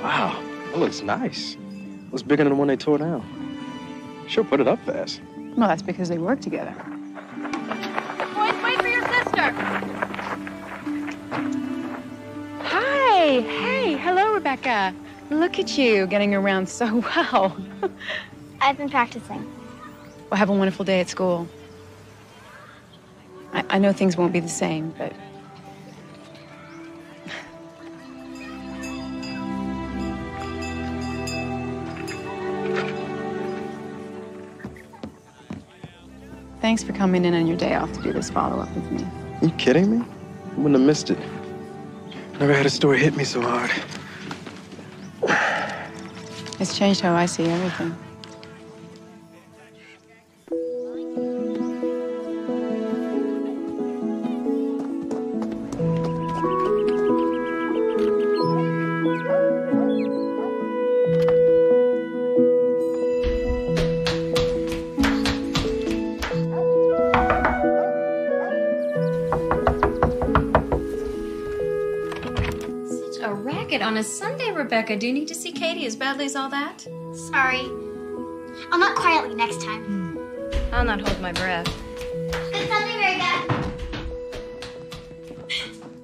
Wow, that looks nice. Looks bigger than the one they tore down. She'll put it up fast. Well, that's because they work together. Boys, wait for your sister. Hi. Hey. Hello, Rebecca. Look at you getting around so well. I've been practicing. Well, have a wonderful day at school. I know things won't be the same, but... Thanks for coming in on your day off to do this follow-up with me. Are you kidding me? I wouldn't have missed it. Never had a story hit me so hard. It's changed how I see everything. On a Sunday, Rebecca, do you need to see Katie as badly as all that? Sorry. I'll knock quietly next time. I'll not hold my breath. Good Sunday, Rebecca.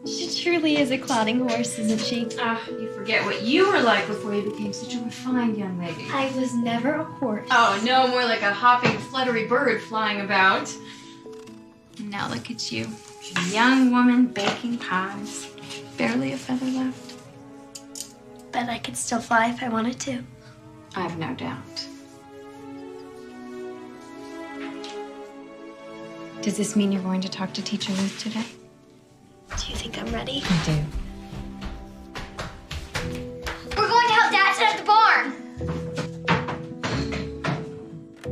She truly is a clouding horse, isn't she? You forget what you were like before you became such a refined young lady. I was never a horse. Oh, no, more like a hopping, fluttery bird flying about. And now look at you. A young woman baking pies. Barely a feather left. Bet I could still fly if I wanted to. I've no doubt. Does this mean you're going to talk to Teacher Ruth today? Do you think I'm ready? I do. We're going to help Dad set up the barn.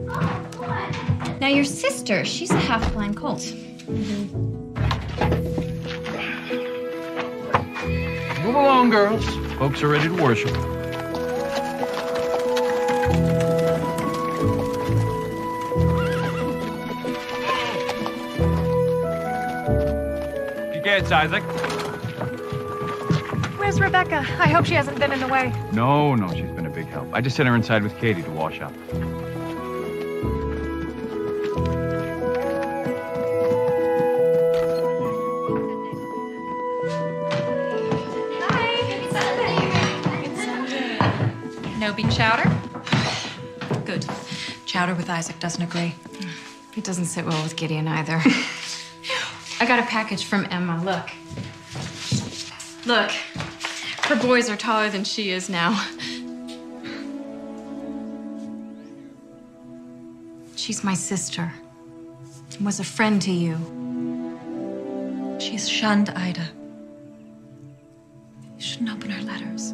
Oh, what? Now, your sister, she's a half-blind colt. Move along, girls. Folks are ready to worship. You gets, Isaac? Where's Rebecca? I hope she hasn't been in the way. No, she's been a big help. I just sent her inside with Katie to wash up. No bean chowder? Good. Chowder with Isaac doesn't agree. It doesn't sit well with Gideon either. I got a package from Emma. Look. Look. Her boys are taller than she is now. She's my sister. And was a friend to you. She's shunned Ida. You shouldn't open her letters.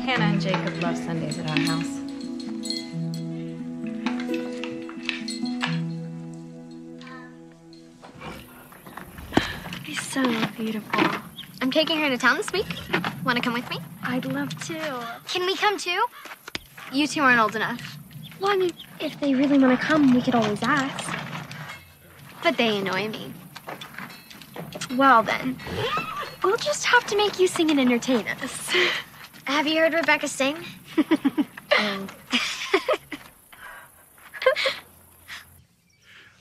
Hannah and Jacob love Sundays at our house. It's so beautiful. I'm taking her to town this week. Want to come with me? I'd love to. Can we come too? You two aren't old enough. Well, I mean, if they really want to come, we could always ask. But they annoy me. Well then, we'll just have to make you sing and entertain us. Have you heard Rebecca sing?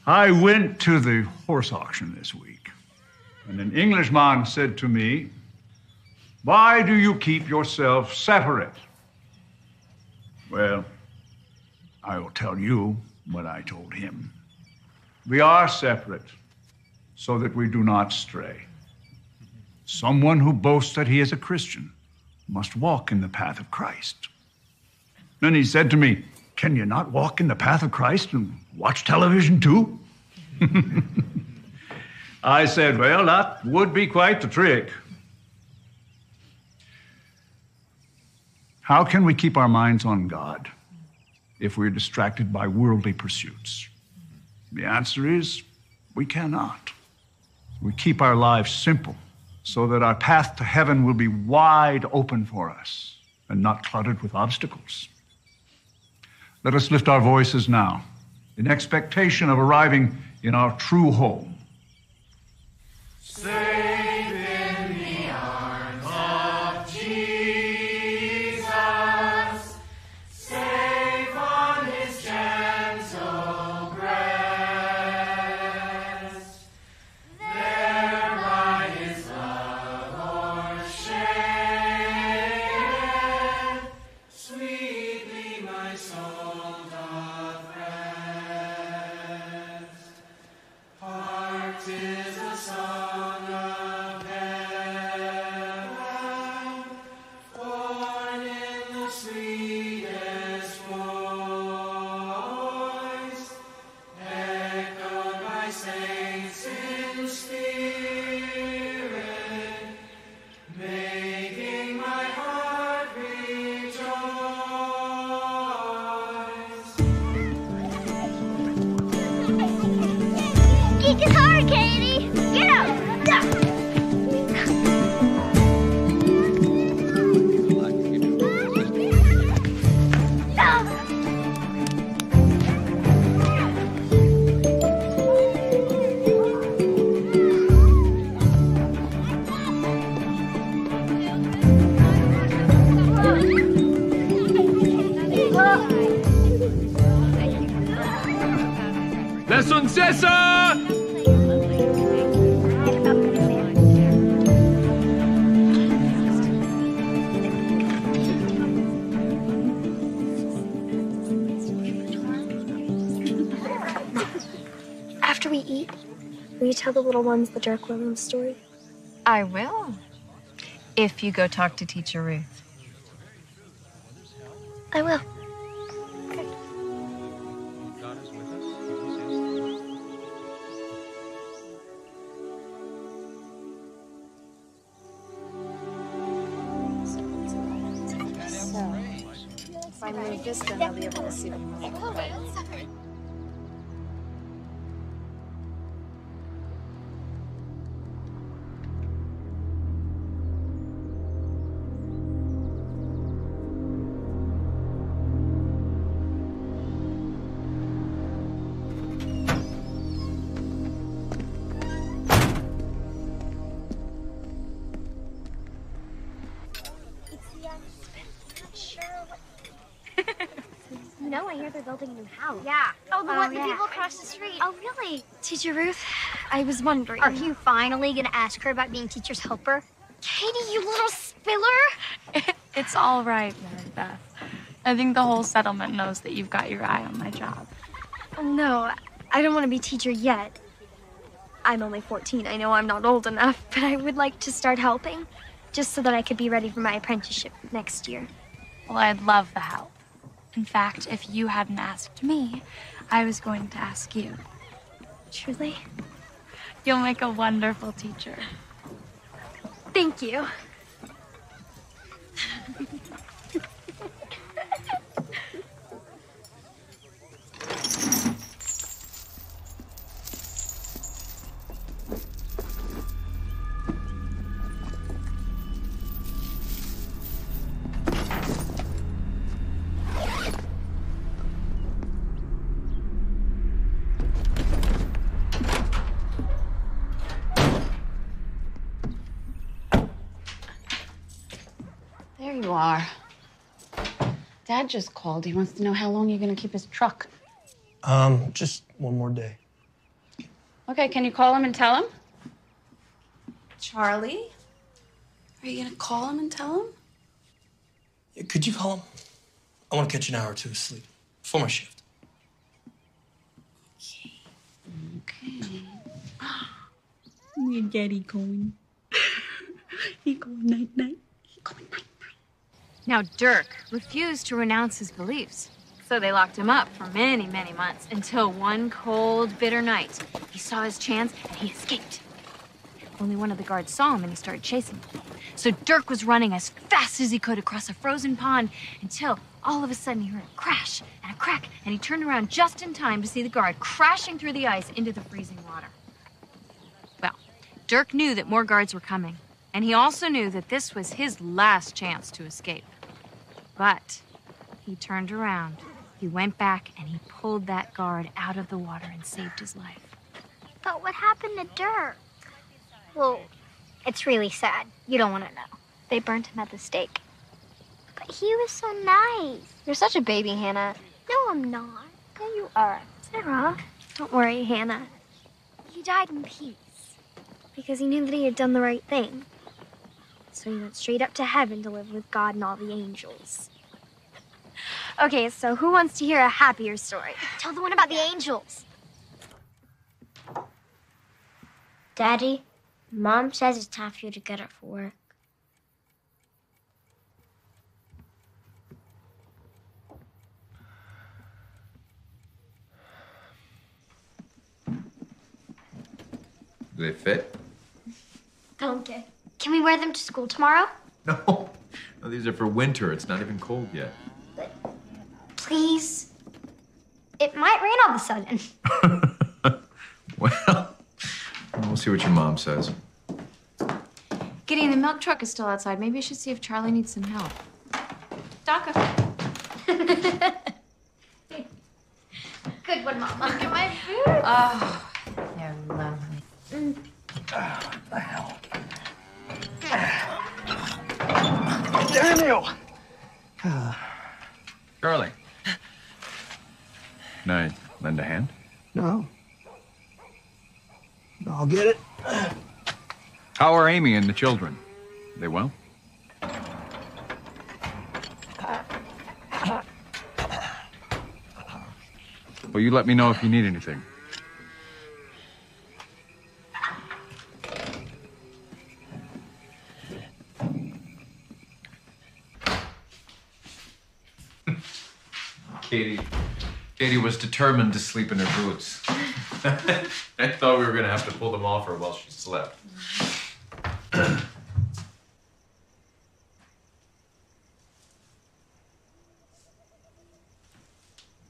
I went to the horse auction this week, and an Englishman said to me, "Why do you keep yourself separate?" Well, I will tell you what I told him. We are separate so that we do not stray. Someone who boasts that he is a Christian must walk in the path of Christ. Then he said to me, "Can you not walk in the path of Christ and watch television too?" I said, "Well, that would be quite the trick." How can we keep our minds on God if we're distracted by worldly pursuits? The answer is, we cannot. We keep our lives simple so that our path to heaven will be wide open for us and not cluttered with obstacles. Let us lift our voices now in expectation of arriving in our true home. Safe in the arms of Jesus, safe on his gentle breast, there by his love o'ershaken, sweetly my soul doth rest. Hark, 'tis a song of heaven, born in the sweetest voice, echoed by saints in spirit, making my heart rejoice. Kick is hard, Katie. Get up. Lesson Cesar! After we eat, will you tell the little ones the Dirk Williams story? I will. If you go talk to Teacher Ruth. I will. If I move this, then I'll be able to see them. No, I hear they're building a new house. Yeah. Oh, the one, the people across the street. Oh, really? Teacher Ruth, I was wondering. Are you finally gonna ask her about being teacher's helper? Katie, you little spiller! It's all right, Mary Beth. I think the whole settlement knows that you've got your eye on my job. Oh, no, I don't want to be teacher yet. I'm only 14. I know I'm not old enough, but I would like to start helping, just so that I could be ready for my apprenticeship next year. Well, I'd love the help. In fact, if you hadn't asked me, I was going to ask you. Truly? You'll make a wonderful teacher. Thank you. There you are. Dad just called. He wants to know how long you're going to keep his truck. Just one more day. Okay, can you call him and tell him? Charlie? Are you gonna call him and tell him? Yeah, could you call him? I want to catch an hour or two of sleep before my shift. Okay. Your daddy going. He going night-night. He going night-night. Now, Dirk refused to renounce his beliefs, so they locked him up for many, many months until one cold, bitter night, he saw his chance and he escaped. Only one of the guards saw him and he started chasing him. So Dirk was running as fast as he could across a frozen pond until all of a sudden he heard a crash and a crack, and he turned around just in time to see the guard crashing through the ice into the freezing water. Well, Dirk knew that more guards were coming, and he also knew that this was his last chance to escape. But he turned around, he went back, and he pulled that guard out of the water and saved his life. But what happened to Dirk? Well, it's really sad. You don't want to know. They burnt him at the stake. But he was so nice. You're such a baby, Hannah. No, I'm not. Yeah, you are. Sarah, don't worry, Hannah. He died in peace because he knew that he had done the right thing. So he went straight up to heaven to live with God and all the angels. Okay, so who wants to hear a happier story? Tell the one about the angels. Daddy, Mom says it's time for you to get up for work. Do they fit? Don't they? Can we wear them to school tomorrow? No. No, these are for winter. It's not even cold yet. Please. It might rain all of a sudden. Well, we'll see what your mom says. Gideon, the milk truck is still outside. Maybe I should see if Charlie needs some help. Daka. Good one, Mama. Look at my food. Oh, they're lovely. What the hell? Daniel! Charlie. Can I lend a hand? No. I'll get it. How are Amy and the children? They well? Well, you let me know if you need anything. Katie was determined to sleep in her boots. I thought we were going to have to pull them off her while she slept.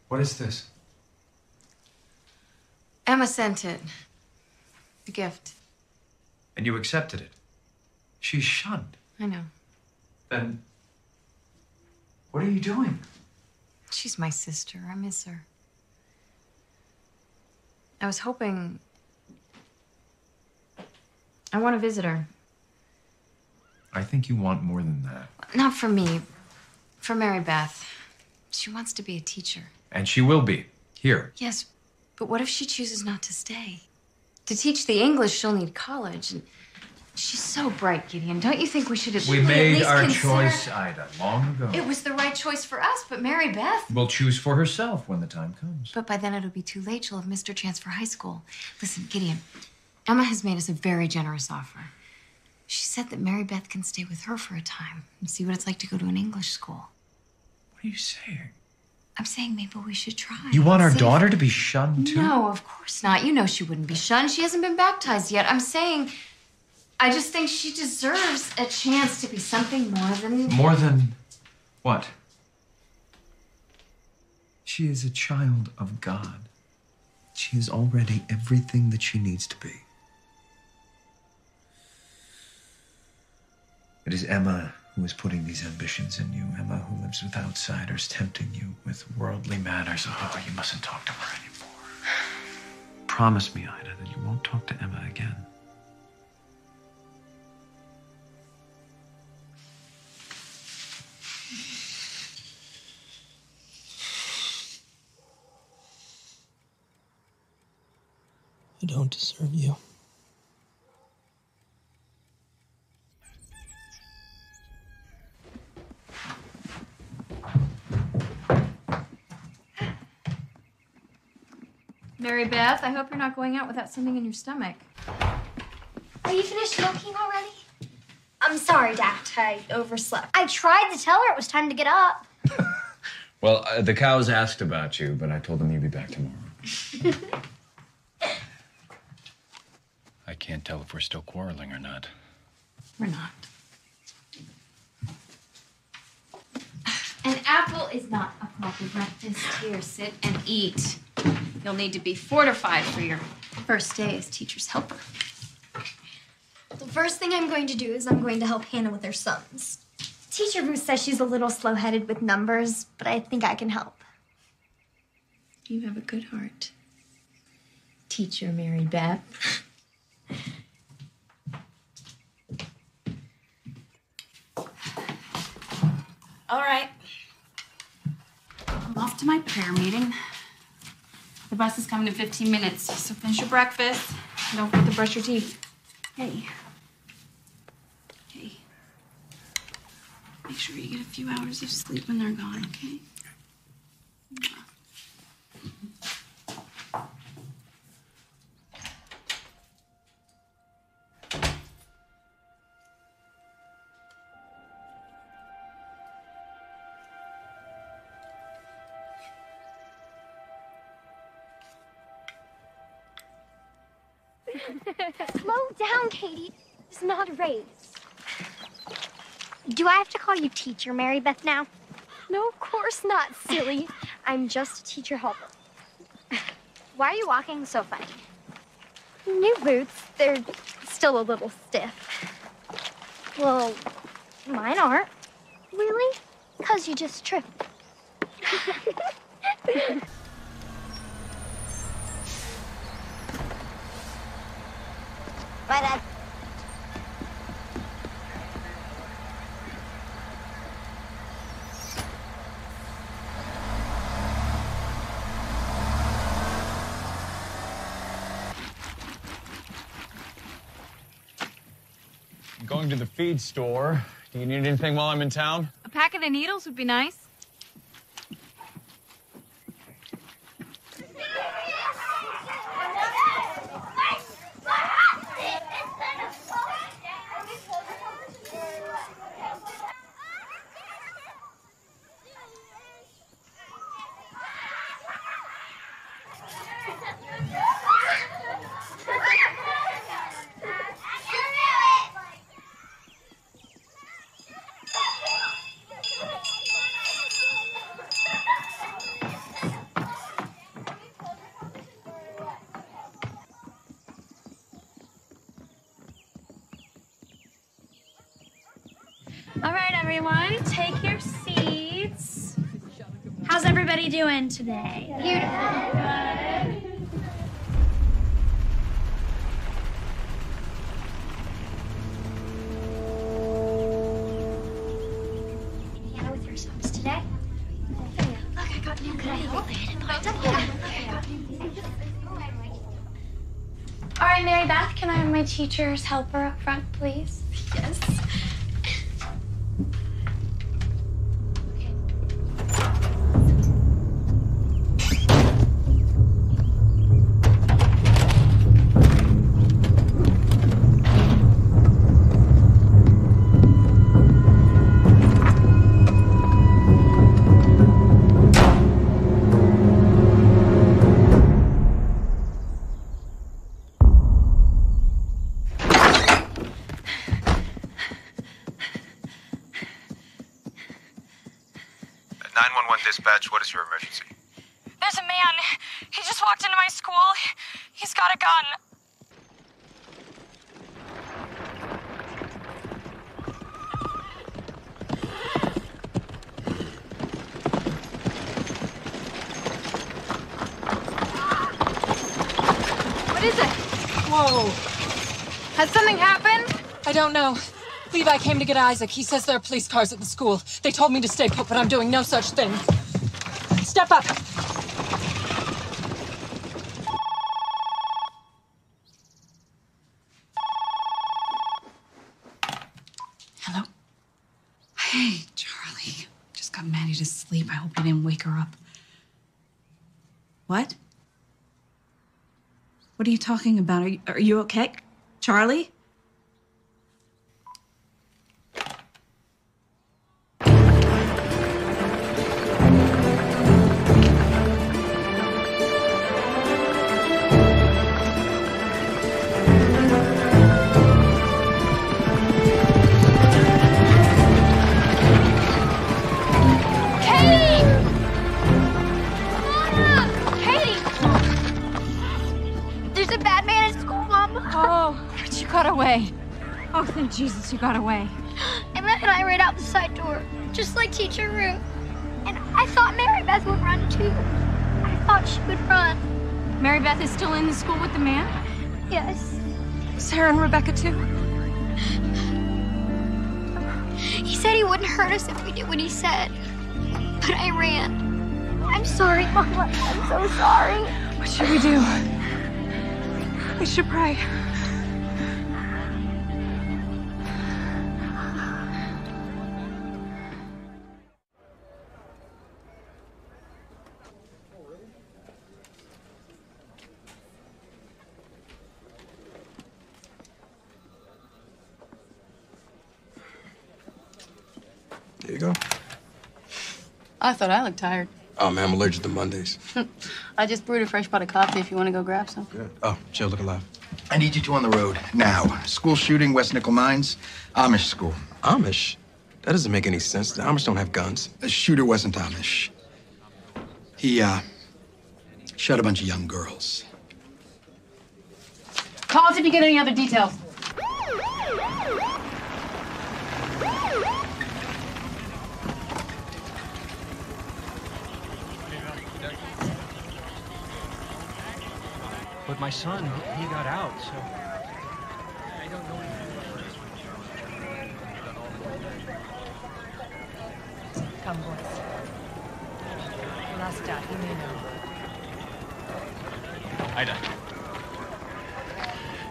What is this? Emma sent it. The gift. And you accepted it. She's shunned. I know. Then what are you doing? She's my sister. I miss her. I was hoping... I want to visit her. I think you want more than that. Not for me. For Mary Beth. She wants to be a teacher. And she will be. Here. Yes, but what if she chooses not to stay? To teach the English, she'll need college. And she's so bright, Gideon. Don't you think we should at We least made our consider... choice, Ida, long ago. It was the right choice for us, but Mary Beth... will choose for herself when the time comes. But by then it'll be too late. She'll have missed her chance for high school. Listen, Gideon, Emma has made us a very generous offer. She said that Mary Beth can stay with her for a time and see what it's like to go to an English school. What are you saying? I'm saying maybe we should try. You want our See if- daughter to be shunned, too? No, of course not. You know she wouldn't be shunned. She hasn't been baptized yet. I'm saying, I just think she deserves a chance to be something more than... More than what? She is a child of God. She is already everything that she needs to be. It is Emma who is putting these ambitions in you. Emma who lives with outsiders, tempting you with worldly matters. Oh, you mustn't talk to her anymore. Promise me, Ida, that you won't talk to Emma again. I don't deserve you. Mary Beth, I hope you're not going out without something in your stomach. Are you finished milking already? I'm sorry, Dad. I overslept. I tried to tell her it was time to get up. Well, the cows asked about you, but I told them you'd be back tomorrow. I can't tell if we're still quarreling or not. We're not. An apple is not a proper breakfast. Here, sit and eat. You'll need to be fortified for your first day as teacher's helper. The first thing I'm going to do is I'm going to help Hannah with her sums. Teacher Ruth says she's a little slow-headed with numbers, but I think I can help. You have a good heart. Teacher Mary Beth. All right. I'm off to my prayer meeting. The bus is coming in 15 minutes, so finish your breakfast. And don't forget to brush your teeth. Hey. Hey. Make sure you get a few hours of sleep when they're gone, okay? Slow down, Katie. It's not a race. Do I have to call you Teacher Mary Beth now? No, of course not, silly. I'm just a teacher helper. Why are you walking so funny? New boots. They're still a little stiff. Well, mine aren't. Really? 'Cause you just tripped. Bye, Dad. I'm going to the feed store. Do you need anything while I'm in town? A packet of needles would be nice. All right, everyone, take your seats. How's everybody doing today? Beautiful. Hannah with your sums today? Look, I got new. Could I help? All right, Mary Beth, can I have my teacher's helper up front, please? Yes. Dispatch, what is your emergency? There's a man. He just walked into my school. He's got a gun. What is it? Whoa. Has something happened? I don't know. Levi came to get Isaac. He says there are police cars at the school. They told me to stay put, but I'm doing no such thing. Step up. Hello? Hey, Charlie. Just got Maddie to sleep. I hope you didn't wake her up. What? What are you talking about? Are you okay? Charlie? Oh, thank Jesus you got away. Emma and I ran out the side door, just like Teacher Ruth. And I thought Mary Beth would run too. I thought she would run. Mary Beth is still in the school with the man? Yes. Sarah and Rebecca too. He said he wouldn't hurt us if we did what he said. But I ran. I'm sorry, Mama. I'm so sorry. What should we do? We should pray. There you go. I thought I looked tired. Oh, man, I'm allergic to Mondays. I just brewed a fresh pot of coffee if you want to go grab some. Good. Oh, Jill, look alive. I need you two on the road now. School shooting, West Nickel Mines, Amish school. Amish? That doesn't make any sense. The Amish don't have guns. The shooter wasn't Amish. He, shot a bunch of young girls. Call us if you get any other details. But my son, he got out, so I don't know anything. Come, boys. We'll ask Dad. He may know. Ida.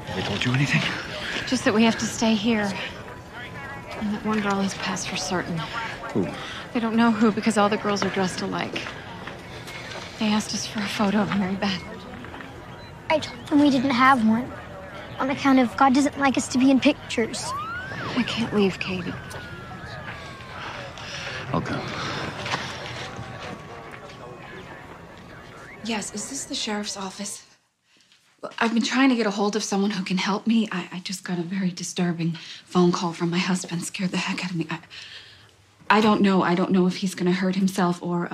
Have they told you anything? Just that we have to stay here. And that one girl has passed for certain. Who? They don't know who because all the girls are dressed alike. They asked us for a photo of Mary Beth. I told them we didn't have one. On account of God doesn't like us to be in pictures. I can't leave, Katie. I'll go. Yes, is this the sheriff's office? Well, I've been trying to get a hold of someone who can help me. I just got a very disturbing phone call from my husband. Scared the heck out of me. I don't know. I don't know if he's going to hurt himself or...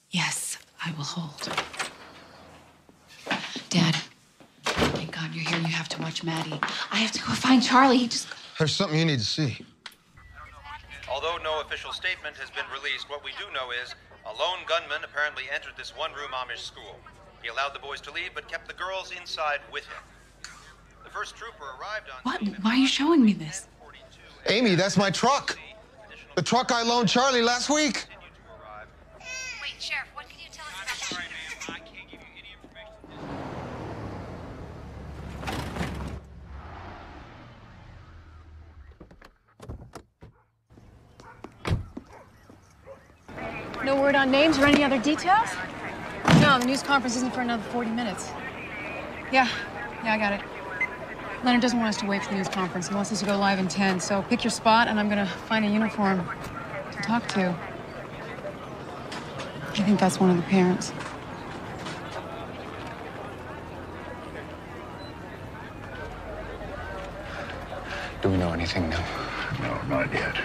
Yes, I will hold. Dad, thank God you're here. You have to watch Maddie. I have to go find Charlie. He just... There's something you need to see. Although no official statement has been released, what we do know is a lone gunman apparently entered this one-room Amish school. He allowed the boys to leave, but kept the girls inside with him. The first trooper arrived on... What? Why are you showing me this? Amy, that's my truck. The truck I loaned Charlie last week. Wait, Sheriff, what can you tell us about Sorry, ma'am. I can't give you any information. No word on names or any other details? No, the news conference isn't for another 40 minutes. Yeah, I got it. Leonard doesn't want us to wait for the news conference. He wants us to go live in 10, so pick your spot and I'm gonna find a uniform to talk to. I think that's one of the parents. Do we know anything now? No, not yet.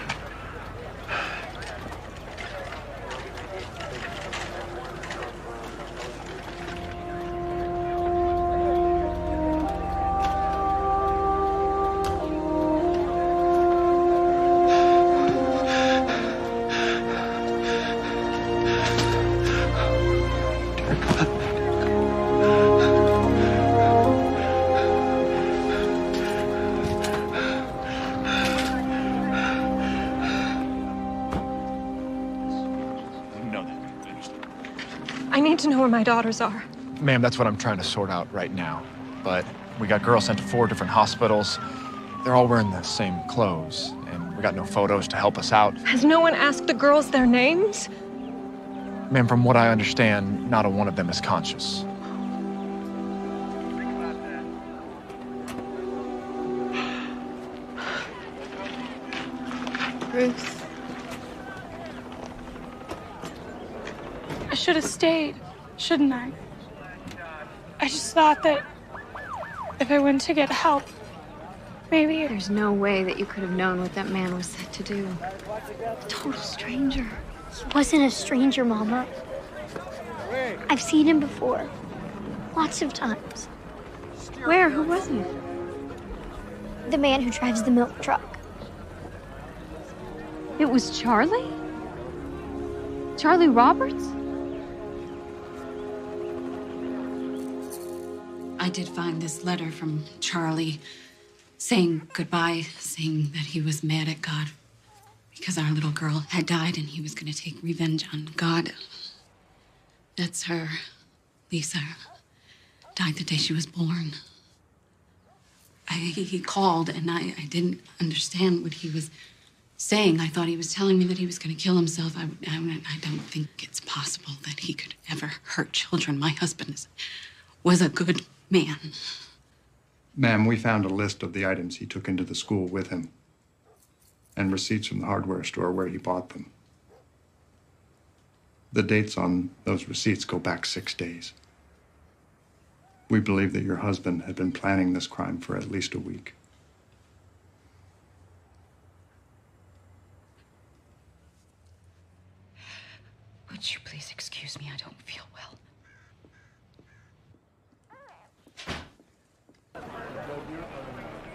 I need to know where my daughters are. Ma'am, that's what I'm trying to sort out right now. But we got girls sent to 4 different hospitals. They're all wearing the same clothes, and we got no photos to help us out. Has no one asked the girls their names? Ma'am, from what I understand, not a one of them is conscious. Ruth. I should have stayed, shouldn't I? I just thought that if I went to get help, maybe... There's no way that you could have known what that man was set to do. A total stranger. He wasn't a stranger, Mama. I've seen him before. Lots of times. Where? Who was he? The man who drives the milk truck. It was Charlie? Charlie Roberts? I did find this letter from Charlie saying goodbye, saying that he was mad at God because our little girl had died and he was going to take revenge on God. That's her. Lisa died the day she was born. He called and I didn't understand what he was saying. I thought he was telling me that he was going to kill himself. I don't think it's possible that he could ever hurt children. My husband was a good man. Ma'am, we found a list of the items he took into the school with him and receipts from the hardware store where he bought them. The dates on those receipts go back 6 days. We believe that your husband had been planning this crime for at least a week. Would you please excuse me? I don't feel well.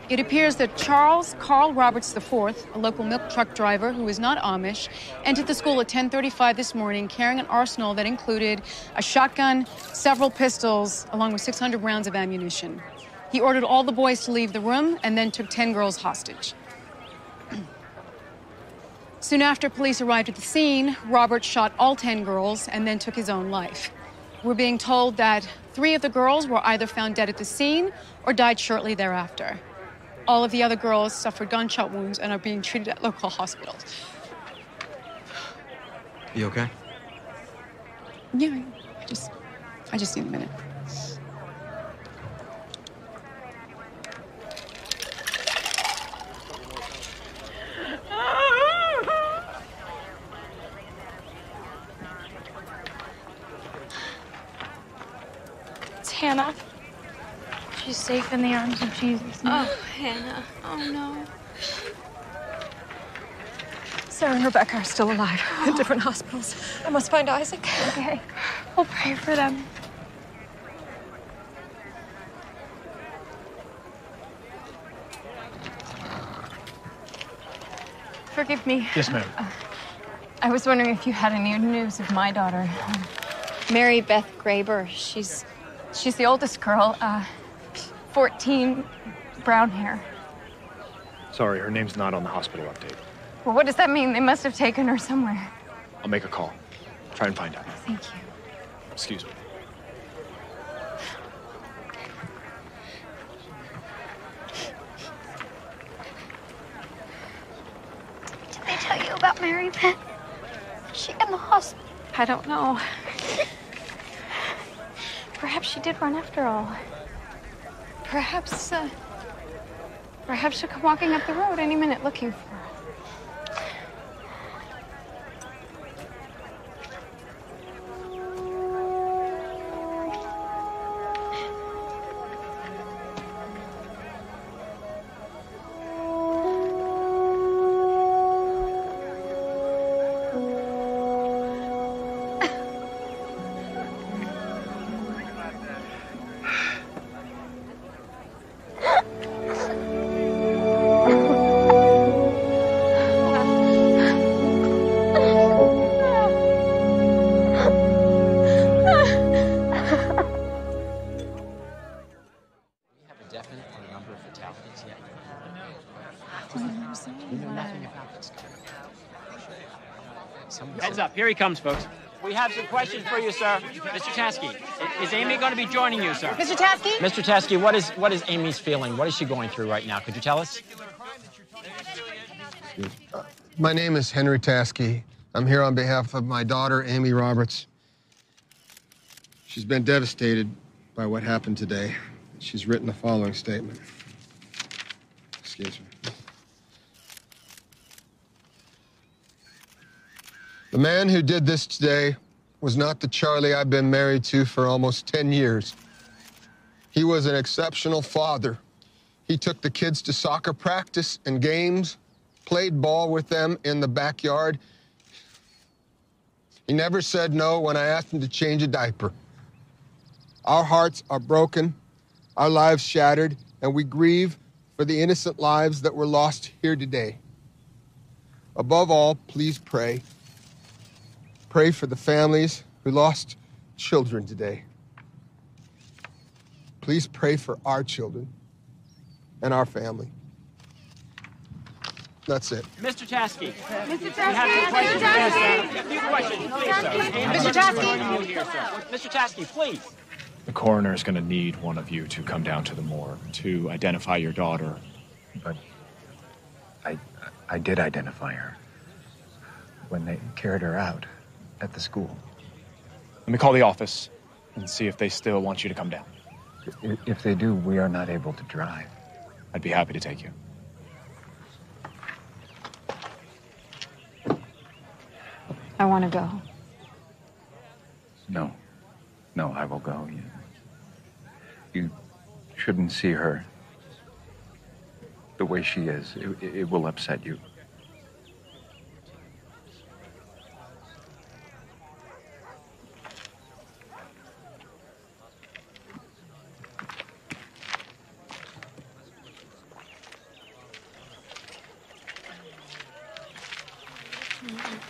It appears that Charles Carl Roberts IV, a local milk truck driver who is not Amish, entered the school at 10:35 this morning carrying an arsenal that included a shotgun, several pistols, along with 600 rounds of ammunition. He ordered all the boys to leave the room and then took 10 girls hostage. Soon after police arrived at the scene, Roberts shot all 10 girls and then took his own life. We're being told that 3 of the girls were either found dead at the scene or died shortly thereafter. All of the other girls suffered gunshot wounds and are being treated at local hospitals. You okay? Yeah, I just need a minute. It's Hannah. She's safe in the arms of Jesus now. Oh, Hannah. Oh, no. Sarah and Rebecca are still alive in different hospitals. I must find Isaac. Okay. We'll pray for them. Forgive me. Yes, ma'am. I was wondering if you had any news of my daughter, Mary Beth Graber. She's the oldest girl, 14, brown hair. Sorry, her name's not on the hospital update. Well, what does that mean? They must have taken her somewhere. I'll make a call. Try and find out. Thank you. Excuse me. Did they tell you about Mary Beth? Is she in the hospital? I don't know. Perhaps she did run after all. Perhaps she'll come walking up the road any minute looking for her. Heads up, here he comes, folks. We have some questions for you, sir. Mr. Taskey, is Amy going to be joining you, sir? Mr. Taskey? Mr. Taskey, what is Amy's feeling? What is she going through right now? Could you tell us? My name is Henry Taskey. I'm here on behalf of my daughter, Amy Roberts. She's been devastated by what happened today. She's written the following statement. Excuse me. The man who did this today was not the Charlie I've been married to for almost 10 years. He was an exceptional father. He took the kids to soccer practice and games, played ball with them in the backyard. He never said no when I asked him to change a diaper. Our hearts are broken, our lives shattered, and we grieve for the innocent lives that were lost here today. Above all, please pray. Pray for the families who lost children today. Please pray for our children and our family. That's it. Mr. Chasky. Mr. We have some questions. Chasky. A few questions, please, sir. Mr. Chasky. Mr. Chasky, please. The coroner is going to need one of you to come down to the morgue to identify your daughter. But I did identify her when they carried her out at the school. Let me call the office and see if they still want you to come down. If they do, we are not able to drive. I'd be happy to take you. I want to go. No, I will go. You shouldn't see her the way she is. It will upset you.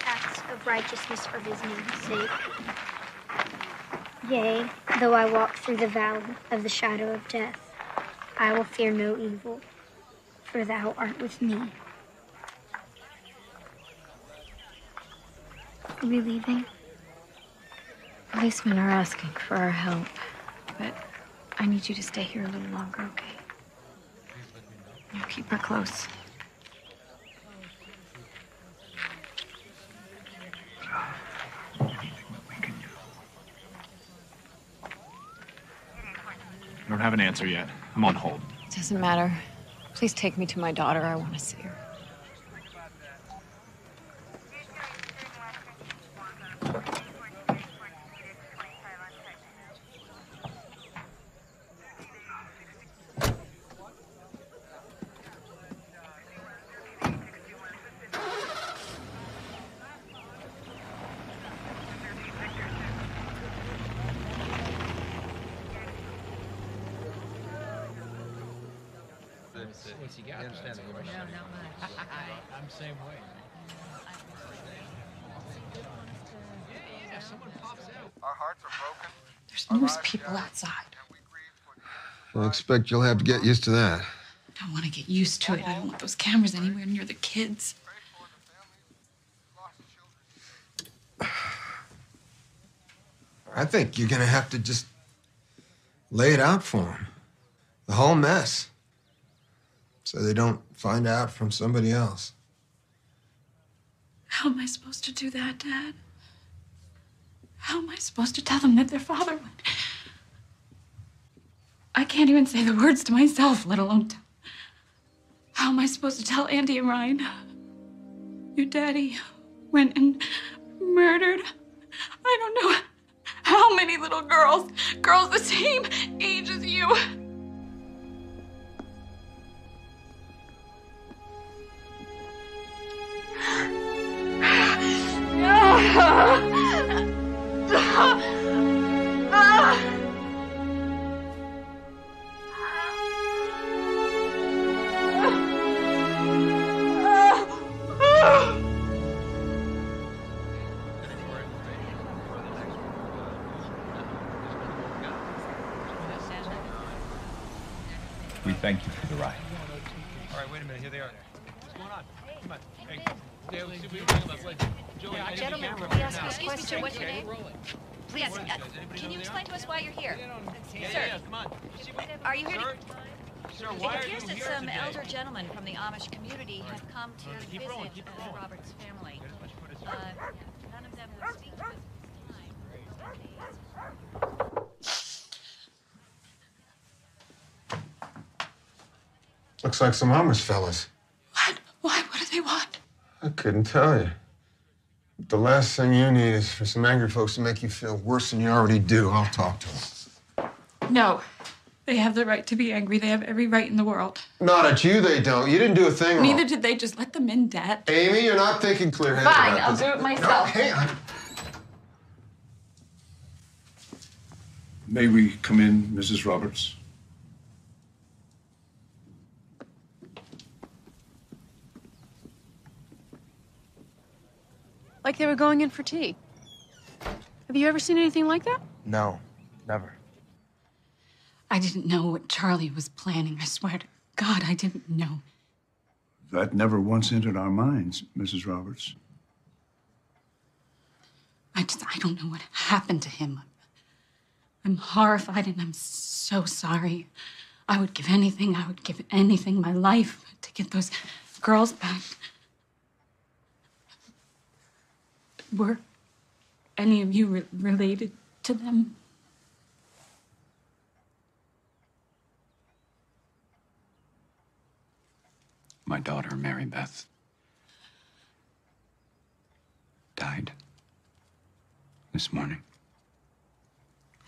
Acts of righteousness for his name's sake. Yea, though I walk through the valley of the shadow of death, I will fear no evil, for thou art with me. Are we leaving? Policemen are asking for our help, but I need you to stay here a little longer, okay? You keep her close. I don't have an answer yet. I'm on hold. It doesn't matter. Please take me to my daughter. I want to see her. What's he got? You understand that? No, not much. I'm the same way. Yeah, someone pops out. Our hearts are broken. There's news people outside. I expect you'll have to get used to that. I don't want to get used to it. I don't want those cameras anywhere near the kids. I think you're gonna have to just lay it out for them. The whole mess. So they don't find out from somebody else. How am I supposed to do that, Dad? How am I supposed to tell them that their father went? I can't even say the words to myself, let alone tell. How am I supposed to tell Andy and Ryan? Your daddy went and murdered, I don't know how many little girls the same age as you. We thank you for the ride. All right, wait a minute. Here they are. What's going on? Come on. Hey, let's see what you're talking about. Joey, I need the Gentlemen, camera can we right ask now. you a question? What's your name? Please, can you explain to us why you're here? Sir, Come on. are you here to... Sir, It why are appears you that here some today? elder gentlemen from the Amish community have come to Keep visit rolling, keep rolling. Robert's family. None of them will speak to us Looks like some Amish fellas. Why? What do they want? I couldn't tell you. But the last thing you need is for some angry folks to make you feel worse than you already do. I'll talk to them. No. They have the right to be angry. They have every right in the world. Not at you, they don't. You didn't do a thing wrong. Neither did they. Just let them in, Dad. Amy, you're not thinking clear-headed Fine, about I'll this. do it myself. No, hang on. May we come in, Mrs. Roberts? Like they were going in for tea. Have you ever seen anything like that? No, never. I didn't know what Charlie was planning. I swear to God, I didn't know. That never once entered our minds, Mrs. Roberts. I don't know what happened to him. I'm horrified and I'm so sorry. I would give anything, my life, to get those girls back. Were any of you related to them? My daughter, Mary Beth, died this morning.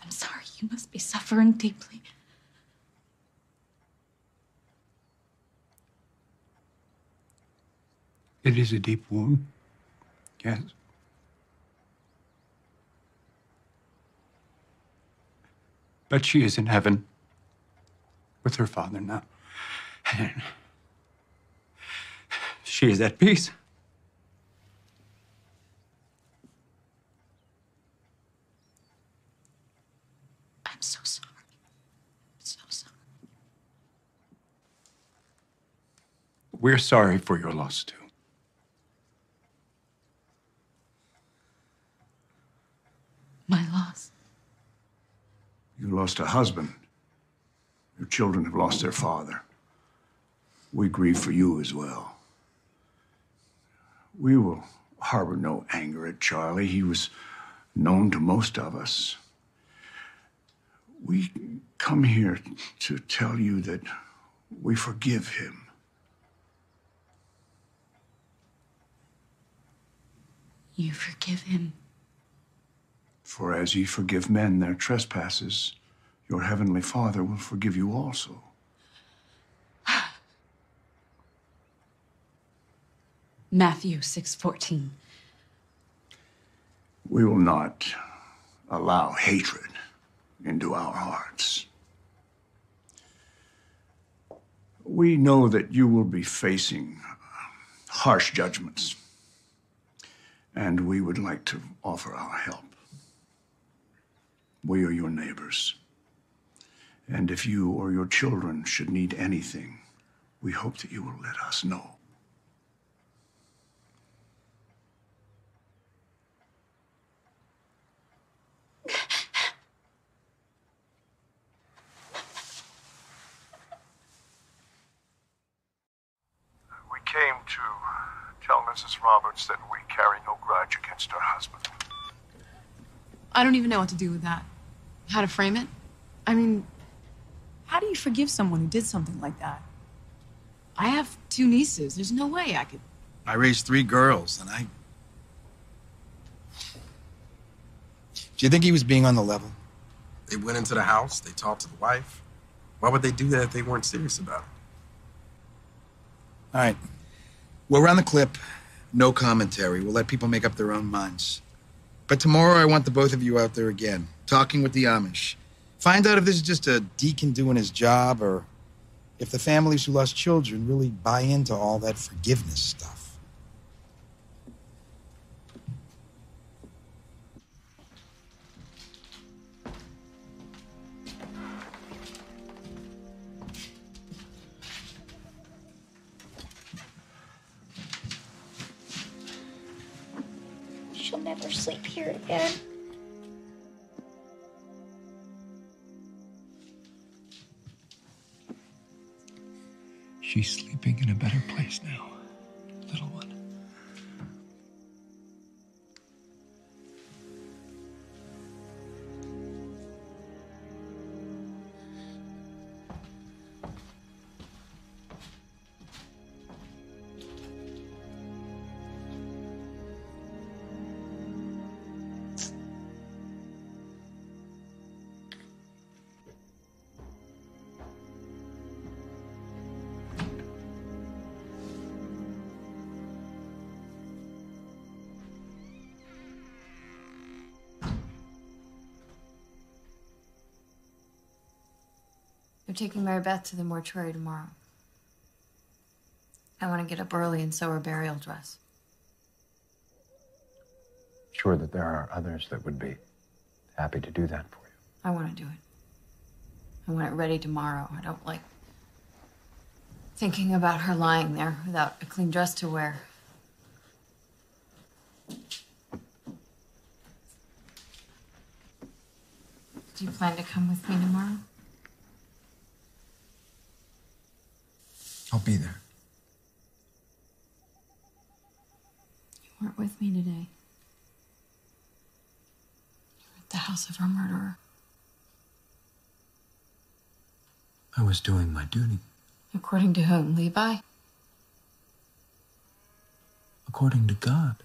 I'm sorry, you must be suffering deeply. It is a deep wound, yes. But she is in heaven with her Father now. And she is at peace. I'm so sorry. So sorry. We're sorry for your loss, too. My loss. You lost a husband. Your children have lost their father. We grieve for you as well. We will harbor no anger at Charlie. He was known to most of us. We come here to tell you that we forgive him. You forgive him? For as ye forgive men their trespasses, your heavenly Father will forgive you also. Matthew 6:14. We will not allow hatred into our hearts. We know that you will be facing harsh judgments, and we would like to offer our help. We are your neighbors, and if you or your children should need anything, we hope that you will let us know. We came to tell Mrs. Roberts that we carry no grudge against her husband. I don't even know what to do with that. How to frame it? I mean, how do you forgive someone who did something like that? I have 2 nieces. There's no way I could. I raised 3 girls, and Do you think he was being on the level? They went into the house, they talked to the wife. Why would they do that if they weren't serious about it? All right. We'll run the clip. No commentary. We'll let people make up their own minds. But tomorrow I want the both of you out there again, talking with the Amish. Find out if this is just a deacon doing his job, or if the families who lost children really buy into all that forgiveness stuff. She'll never sleep here again. She's sleeping in a better place now, little one. They're taking Mary Beth to the mortuary tomorrow. I want to get up early and sew her burial dress. sure that there are others that would be happy to do that for you. I want to do it. I want it ready tomorrow. I don't like thinking about her lying there without a clean dress to wear. Do you plan to come with me tomorrow? I'll be there. You weren't with me today. You were at the house of our murderer. I was doing my duty. According to whom, Levi? According to God.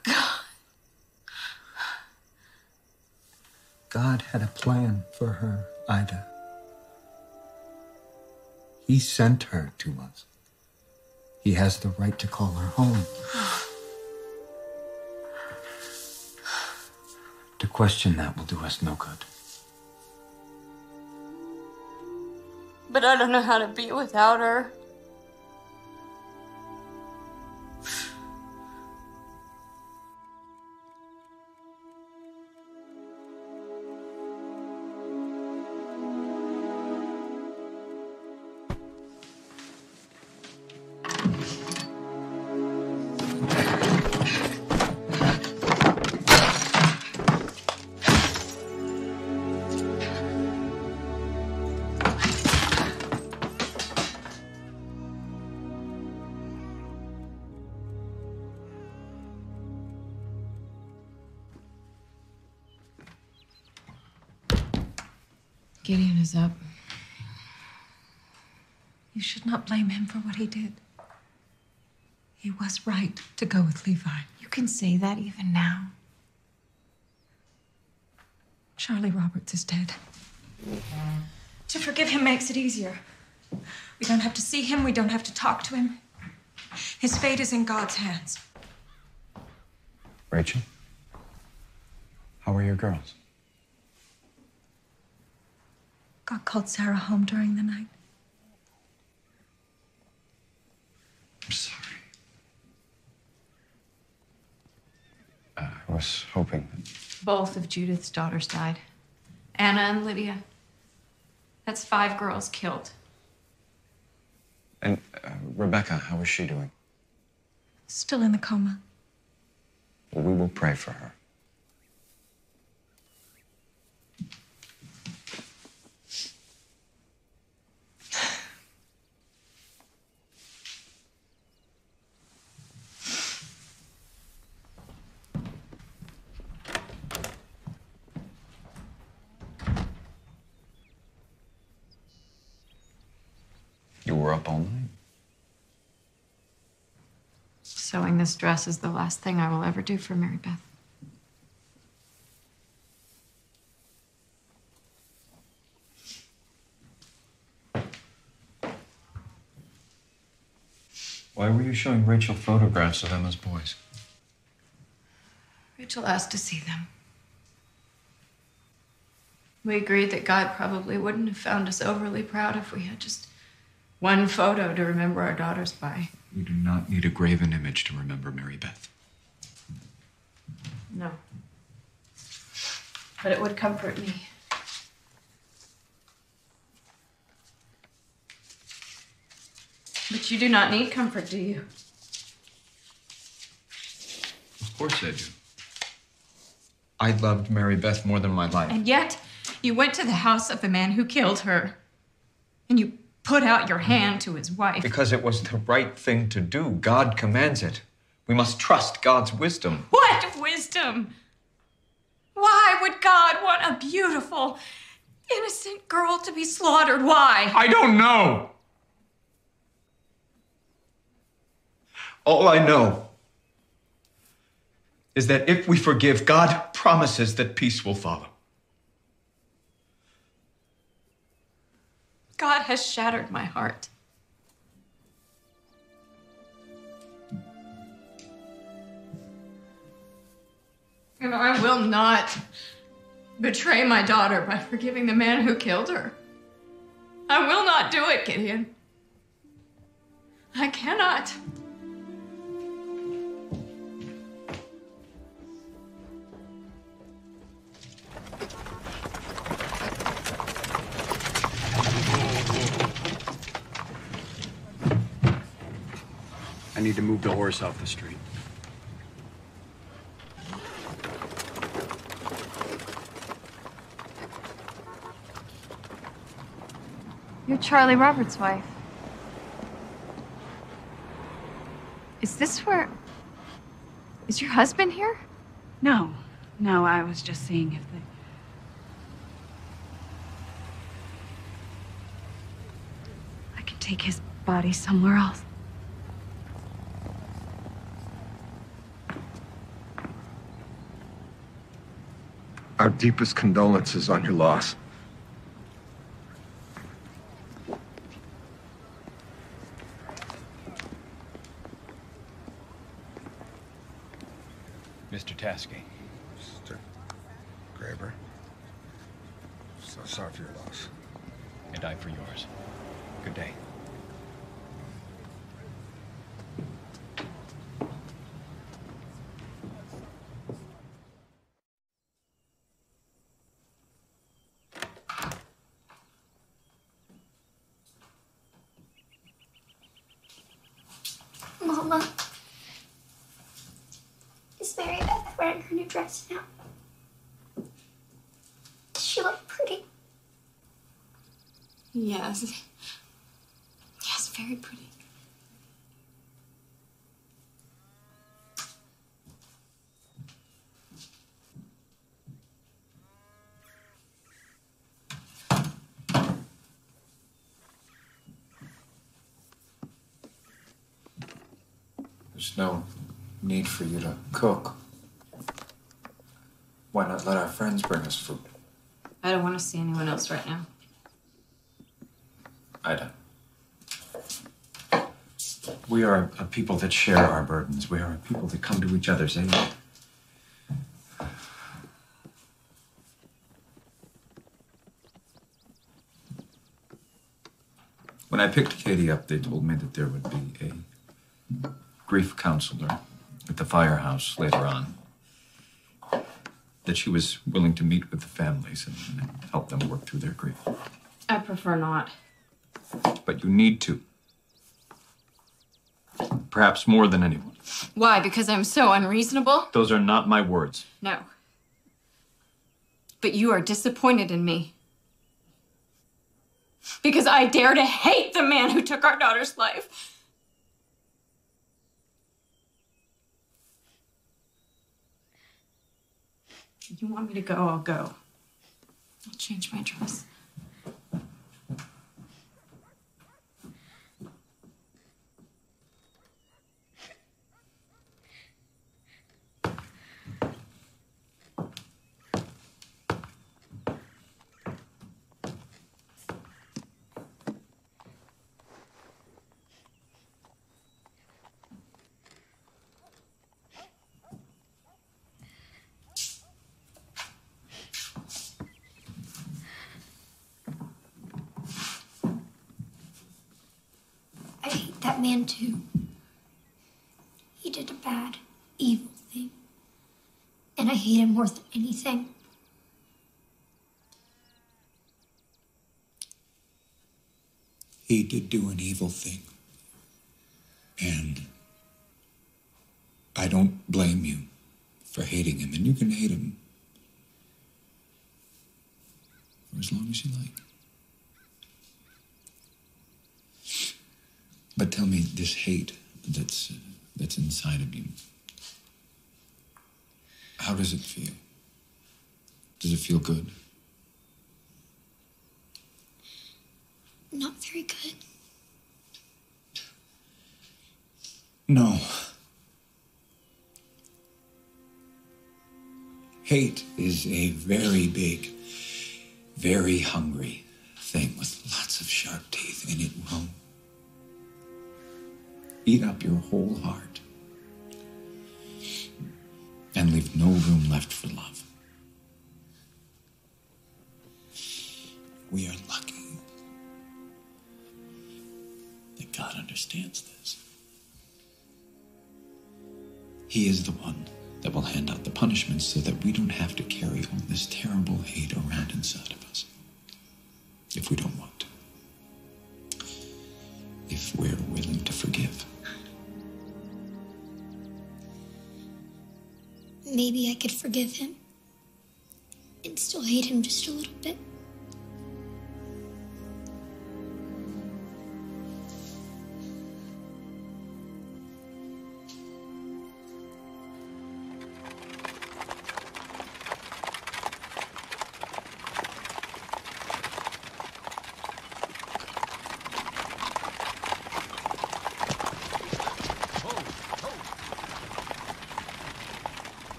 God had a plan for her, Ida. He sent her to us. He has the right to call her home. To question that will do us no good. But I don't know how to be without her. Gideon is up. You should not blame him for what he did. He was right to go with Levi. You can say that even now. Charlie Roberts is dead. To forgive him makes it easier. We don't have to see him. We don't have to talk to him. His fate is in God's hands. Rachel, how are your girls? God called Sarah home during the night. I'm sorry. I was hoping that... Both of Judith's daughters died. Anna and Lydia. That's 5 girls killed. And Rebecca, how is she doing? Still in the coma. Well, we will pray for her. You were up all night. Sewing this dress is the last thing I will ever do for Mary Beth. Why were you showing Rachel photographs of Emma's boys? Rachel asked to see them. We agreed that God probably wouldn't have found us overly proud if we had just one photo to remember our daughters by. We do not need a graven image to remember Mary Beth. No. But it would comfort me. But you do not need comfort, do you? Of course I do. I loved Mary Beth more than my life. And yet, you went to the house of the man who killed her. And you put out your hand to his wife. Because it was the right thing to do. God commands it. We must trust God's wisdom. What wisdom? Why would God want a beautiful, innocent girl to be slaughtered? Why? I don't know. All I know is that if we forgive, God promises that peace will follow. God has shattered my heart. And I will not betray my daughter by forgiving the man who killed her. I will not do it, Gideon. I cannot. I need to move the horse off the street. You're Charlie Roberts' wife. Is this where... Is your husband here? No. No, I was just seeing if they... I can take his body somewhere else. Our deepest condolences on your loss. Mr. Taskey. Mr. Graber. So sorry for your loss. And I for yours. Good day. Mama, is Mary Beth wearing her new dress now? Does she look pretty? Yes. Yes, very pretty. There's no need for you to cook. Why not let our friends bring us food? I don't want to see anyone else right now. Ida. We are a people that share our burdens. We are a people that come to each other's aid. When I picked Katie up, they told me that there would be a grief counselor at the firehouse later on. That she was willing to meet with the families and help them work through their grief. I prefer not. But you need to. Perhaps more than anyone. Why? Because I'm so unreasonable? Those are not my words. No. But you are disappointed in me. Because I dare to hate the man who took our daughter's life. If you want me to go, I'll go. I'll change my dress. I hate that man too. He did a bad, evil thing. And I hate him more than anything. He did do an evil thing. And I don't blame you for hating him. And you can hate him for as long as you like. But tell me, this hate that's inside of you, how does it feel? Does it feel good? Not very good. No. Hate is a very big, very hungry thing with lots of sharp teeth, and it will eat up your whole heart and leave no room left for love. We are lucky that God understands this. He is the one that will hand out the punishments so that we don't have to carry all this terrible hate around inside of us. If we don't want to. If we're willing to forgive. maybe I could forgive him and still hate him just a little bit.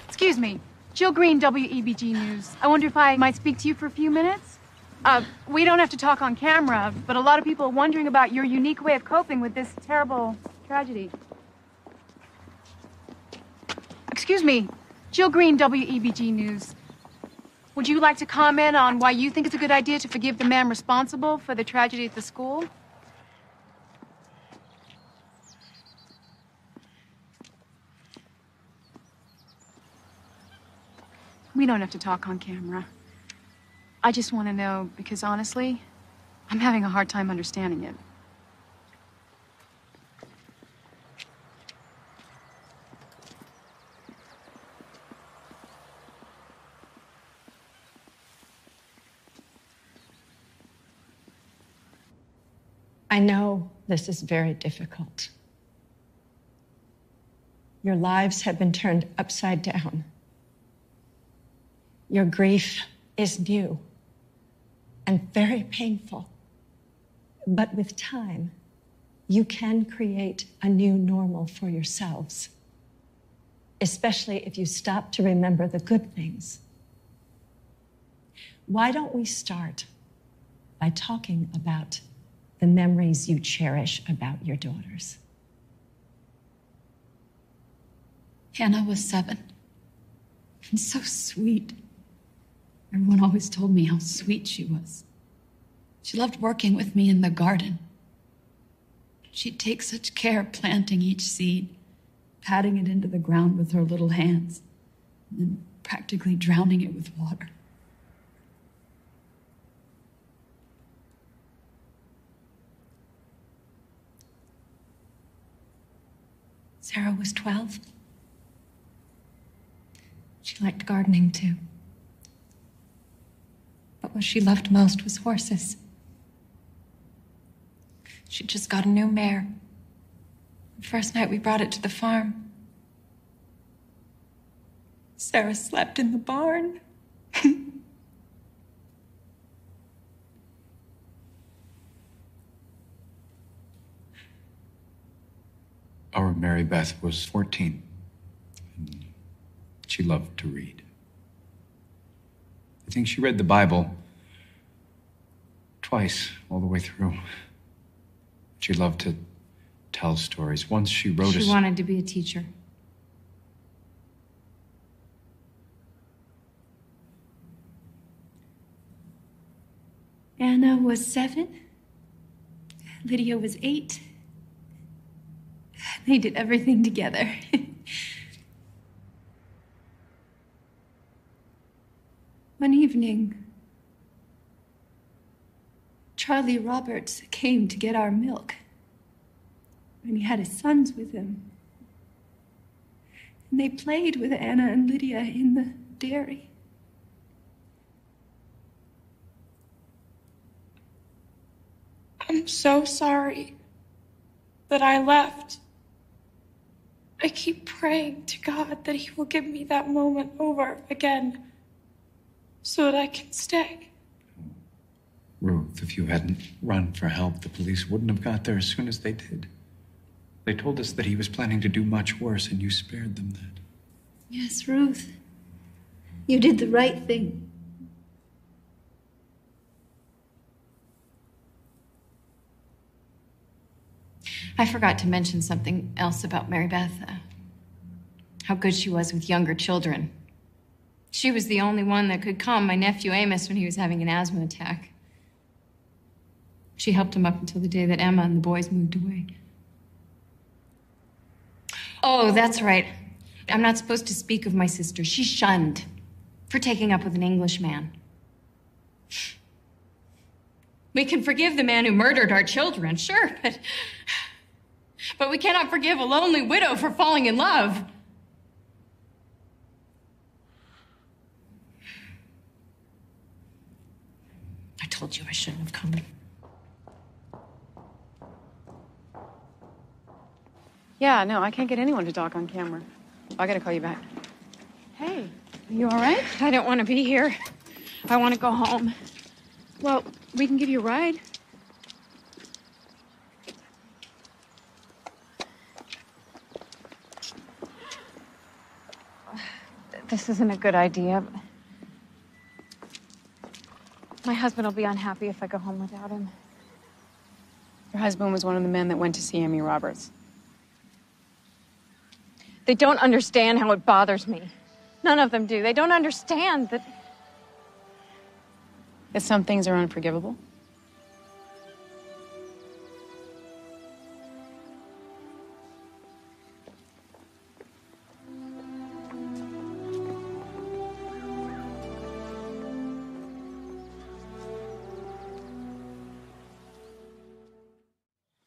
Excuse me, Jill Green, WEBG News. I wonder if I might speak to you for a few minutes? We don't have to talk on camera, but a lot of people are wondering about your unique way of coping with this terrible tragedy. Excuse me, Jill Green, WEBG News. Would you like to comment on why you think it's a good idea to forgive the man responsible for the tragedy at the school? We don't have to talk on camera. I just want to know because, honestly, I'm having a hard time understanding it. I know this is very difficult. Your lives have been turned upside down. Your grief is new and very painful. But with time, you can create a new normal for yourselves, especially if you stop to remember the good things. Why don't we start by talking about the memories you cherish about your daughters? Hannah was 7 and so sweet. Everyone always told me how sweet she was. She loved working with me in the garden. She'd take such care planting each seed, patting it into the ground with her little hands, and then practically drowning it with water. Sarah was 12. She liked gardening too. But what she loved most was horses. She just got a new mare. The first night we brought it to the farm, Sarah slept in the barn. Our Mary Beth was 14. And she loved to read. I think she read the Bible twice, all the way through. She loved to tell stories. Once she wrote She wanted to be a teacher. Anna was 7. Lydia was 8. They did everything together. One evening, Charlie Roberts came to get our milk, and he had his sons with him. And they played with Anna and Lydia in the dairy. I'm so sorry that I left. I keep praying to God that He will give me that moment over again so that I can stay. Ruth, if you hadn't run for help, the police wouldn't have got there as soon as they did. They told us that he was planning to do much worse, and you spared them that. Yes, Ruth. You did the right thing. I forgot to mention something else about Mary Beth. How good she was with younger children. She was the only one that could calm my nephew Amos when he was having an asthma attack. She helped him up until the day that Emma and the boys moved away. Oh, that's right. I'm not supposed to speak of my sister. She's shunned for taking up with an Englishman. We can forgive the man who murdered our children, sure, but we cannot forgive a lonely widow for falling in love. told you I shouldn't have come. Yeah, no, I can't get anyone to talk on camera. I gotta call you back. Hey, you all right? I don't want to be here. I want to go home. Well, we can give you a ride. This isn't a good idea. My husband will be unhappy if I go home without him. Your husband was one of the men that went to see Amy Roberts. They don't understand how it bothers me. None of them do. They don't understand that some things are unforgivable.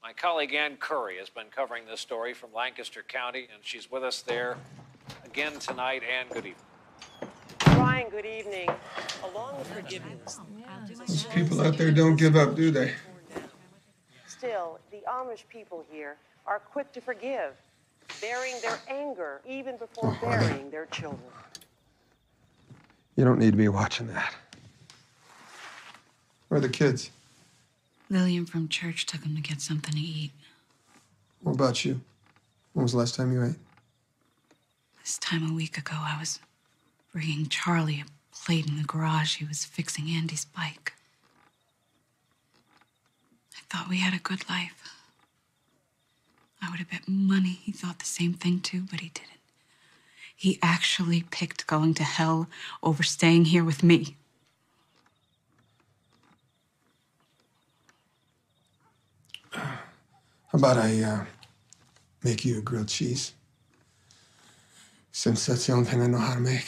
My colleague Ann Curry has been covering this story from Lancaster County, and she's with us there again tonight. Ann, good evening. Brian, good evening. Along with forgiveness. Those people out there don't give up, do they? Still, the Amish people here are quick to forgive, bearing their anger even before burying their children. You don't need to be watching that. Where are the kids? Lillian from church took him to get something to eat. What about you? When was the last time you ate? This time a week ago, I was bringing Charlie a plate in the garage. He was fixing Andy's bike. I thought we had a good life. I would have bet money he thought the same thing too, but he didn't. He actually picked going to hell over staying here with me. How about I make you a grilled cheese? Since that's the only thing I know how to make.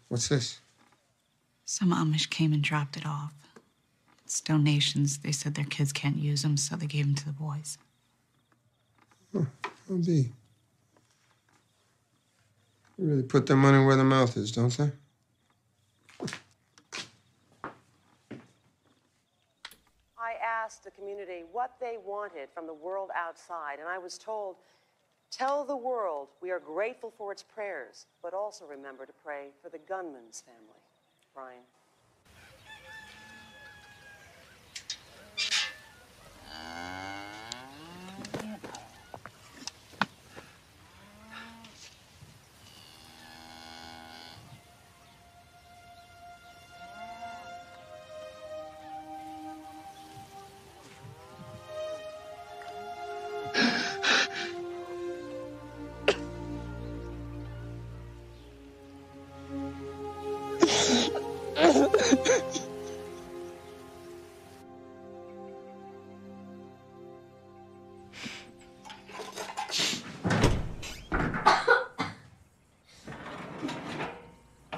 What's this? Some Amish came and dropped it off. It's donations. They said their kids can't use them, so they gave them to the boys. Huh, I'll be. They really put their money where their mouth is, don't they? I asked the community what they wanted from the world outside, and I was told, tell the world we are grateful for its prayers, but also remember to pray for the gunman's family. Brian.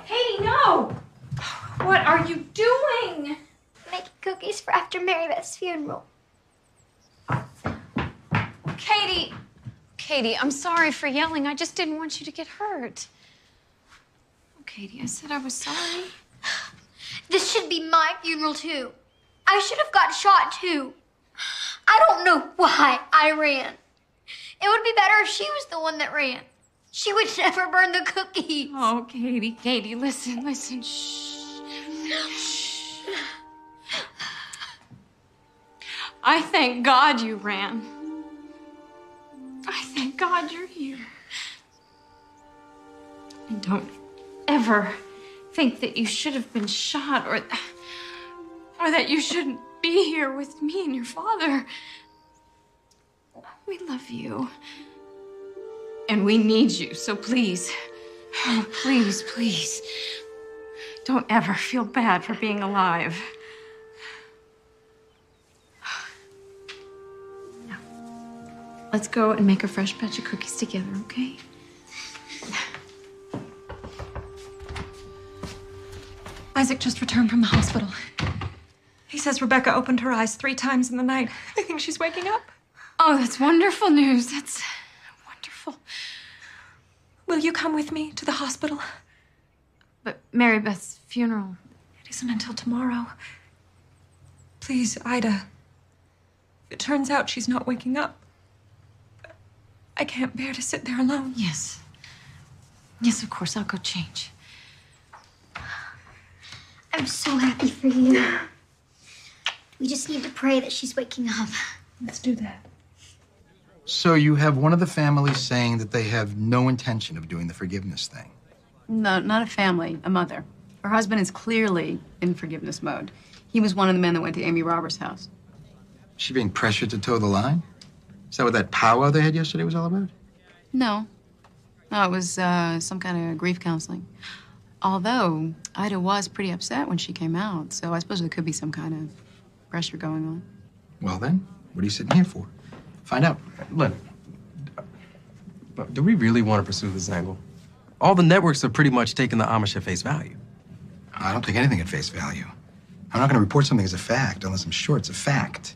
Katie, no! What are you doing? Making cookies for after Mary Beth's funeral. Katie, I'm sorry for yelling. I just didn't want you to get hurt. Oh, Katie, I said I was sorry. This should be my funeral, too. I should have got shot, too. I don't know why I ran. It would be better if she was the one that ran. She would never burn the cookies. Oh, Katie, listen. Shh. I thank God you ran. I thank God you're here. And don't ever think that you should have been shot or that you shouldn't be here with me and your father. We love you. And we need you, so please, oh, please, don't ever feel bad for being alive. Now, let's go and make a fresh batch of cookies together, okay? Isaac just returned from the hospital. He says Rebecca opened her eyes 3 times in the night. They think she's waking up. Oh, that's wonderful news. That's wonderful. Will you come with me to the hospital? But Mary Beth's funeral. isn't until tomorrow. Please, Ida. If it turns out she's not waking up, I can't bear to sit there alone. Yes. Yes, of course. I'll go change. I'm so happy for you. We just need to pray that she's waking up. Let's do that. So you have one of the families saying that they have no intention of doing the forgiveness thing. No, not a family, a mother. Her husband is clearly in forgiveness mode. He was one of the men that went to Amy Roberts' house. Is she being pressured to toe the line? Is that what that powwow they had yesterday was all about? No. No, it was some kind of grief counseling. Although, Ida was pretty upset when she came out, so I suppose there could be some kind of pressure going on. Well then, what are you sitting here for? Find out. Look, but do we really want to pursue this angle? All the networks have pretty much taken the Amish at face value. I don't take anything at face value. I'm not going to report something as a fact unless I'm sure it's a fact.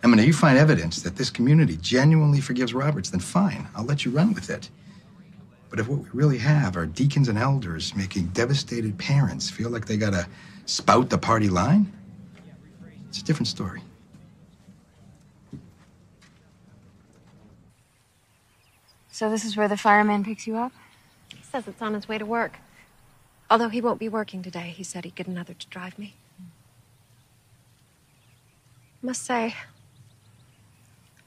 I mean, if you find evidence that this community genuinely forgives Roberts, then fine, I'll let you run with it. But if what we really have are deacons and elders making devastated parents feel like they gotta spout the party line, it's a different story. So this is where the fireman picks you up? He says it's on his way to work. Although he won't be working today, he said he'd get another to drive me. I must say,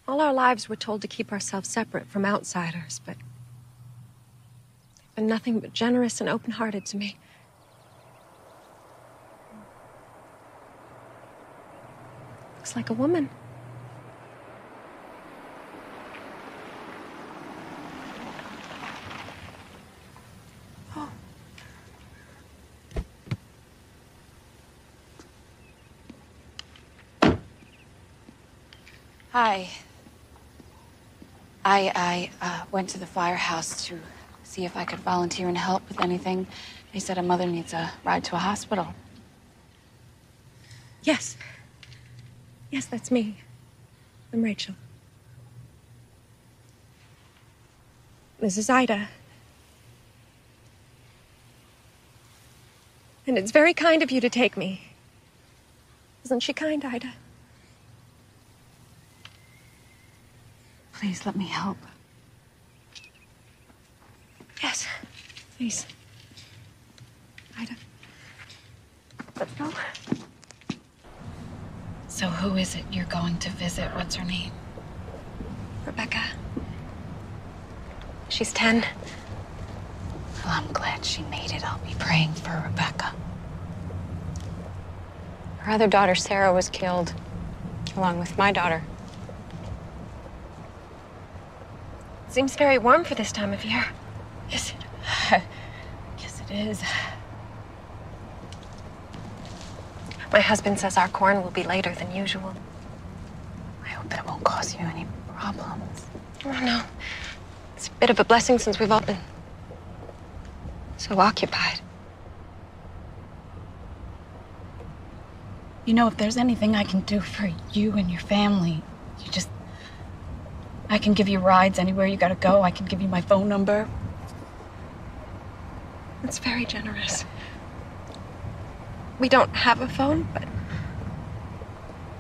all our lives we're told to keep ourselves separate from outsiders, but they've been nothing but generous and open-hearted to me. Looks like a woman. Oh. Hi. I went to the firehouse to see if I could volunteer and help with anything. They said a mother needs a ride to a hospital. Yes. Yes, that's me. I'm Rachel. This is Ida. And it's very kind of you to take me. Isn't she kind, Ida? Please let me help. Yes, please. Ida. Let's go. So who is it you're going to visit? What's her name? Rebecca. She's 10. Well, I'm glad she made it. I'll be praying for Rebecca. Her other daughter, Sarah, was killed, along with my daughter. Seems very warm for this time of year. Is it? Yes, it is. My husband says our corn will be later than usual. I hope it won't cause you any problems. Oh, no. It's a bit of a blessing since we've all been so occupied. You know, if there's anything I can do for you and your family, I can give you rides anywhere you gotta go. I can give you my phone number. That's very generous. We don't have a phone, but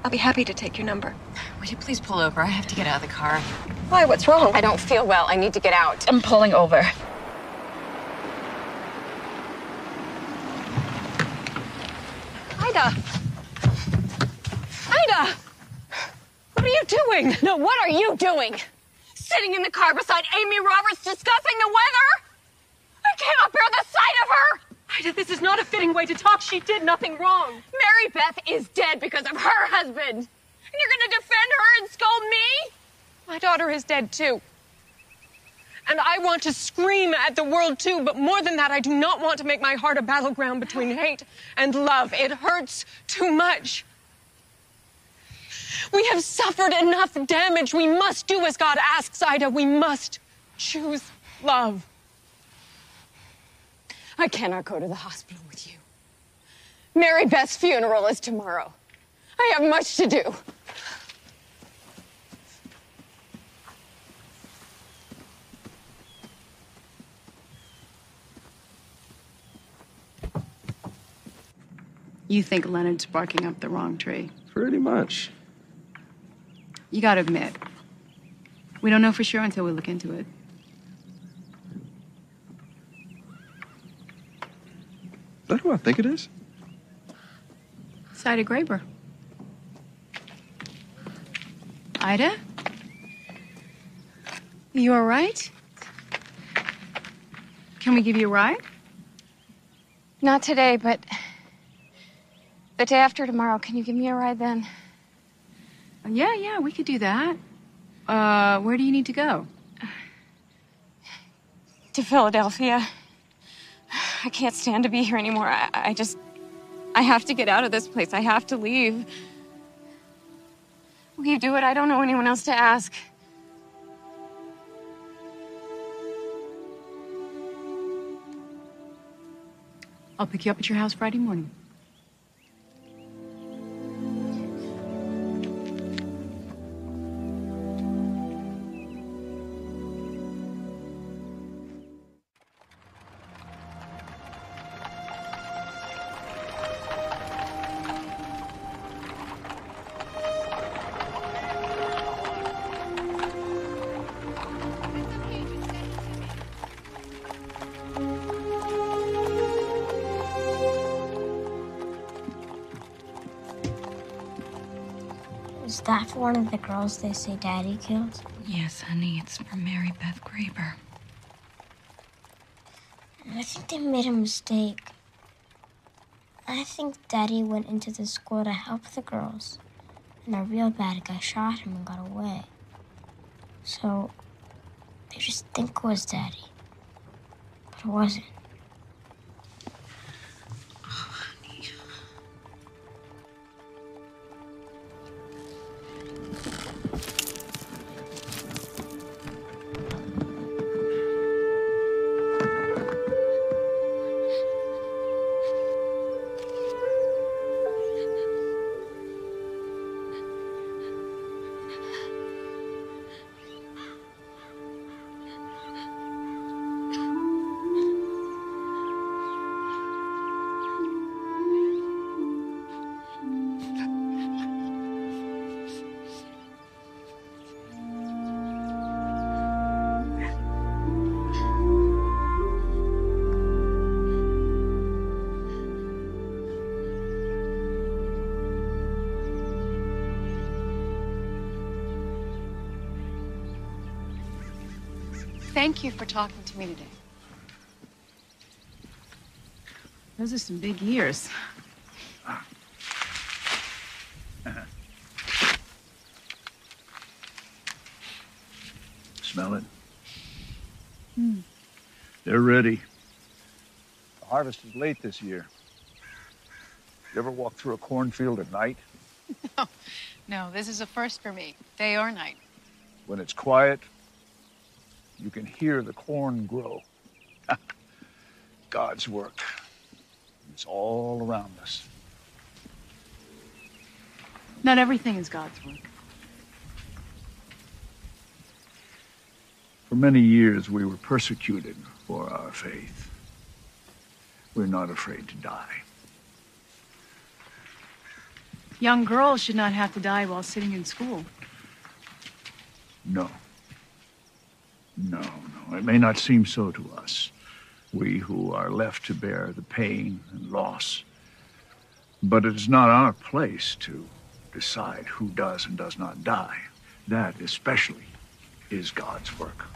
I'll be happy to take your number. Will you please pull over? I have to get out of the car. Why? What's wrong? I don't feel well. I need to get out. I'm pulling over. Ida! Ida! What are you doing? No, what are you doing? Sitting in the car beside Amy Roberts discussing the weather? I cannot bear the sight of her! Ida, this is not a fitting way to talk. She did nothing wrong. Mary Beth is dead because of her husband. And you're gonna defend her and scold me? My daughter is dead too. And I want to scream at the world too, but more than that, I do not want to make my heart a battleground between hate and love. It hurts too much. We have suffered enough damage. We must do as God asks, Ida. We must choose love. I cannot go to the hospital with you. Mary Beth's funeral is tomorrow. I have much to do. You think Leonard's barking up the wrong tree? Pretty much. You gotta admit, we don't know for sure until we look into it. Is that who I think it is? It's Ajde Graber. Ida? You all right? Can we give you a ride? Not today, but the day after tomorrow. Can you give me a ride then? Yeah, we could do that. Where do you need to go? To Philadelphia. I can't stand to be here anymore. I have to get out of this place. I have to leave. Will you do it? I don't know anyone else to ask. I'll pick you up at your house Friday morning. Is that for one of the girls they say Daddy killed? Yes, honey, it's for Mary Beth Graber. I think they made a mistake. I think Daddy went into the school to help the girls, and a real bad guy shot him and got away. So they just think it was Daddy, but it wasn't. Thank you for talking to me today. Those are some big ears. Smell it? They're ready. The harvest is late this year. You ever walk through a cornfield at night? No, this is a first for me, day or night. When it's quiet, you can hear the corn grow. God's work. It's all around us. Not everything is God's work. For many years, we were persecuted for our faith. We're not afraid to die. Young girls should not have to die while sitting in school. No. No. It may not seem so to us, we who are left to bear the pain and loss. But it is not our place to decide who does and does not die. That, especially, is God's work.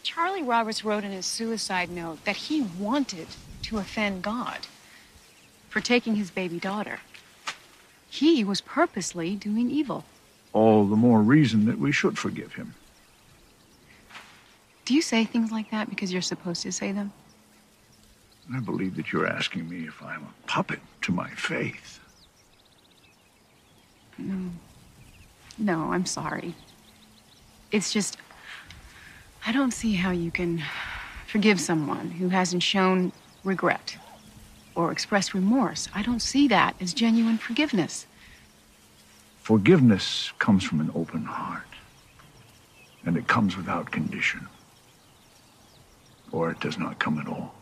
Charlie Roberts wrote in his suicide note that he wanted to offend God for taking his baby daughter. He was purposely doing evil. All the more reason that we should forgive him. Do you say things like that because you're supposed to say them? I believe that you're asking me if I'm a puppet to my faith. No, I'm sorry. It's just, I don't see how you can forgive someone who hasn't shown regret or expressed remorse. I don't see that as genuine forgiveness. Forgiveness comes from an open heart, and it comes without condition, or it does not come at all.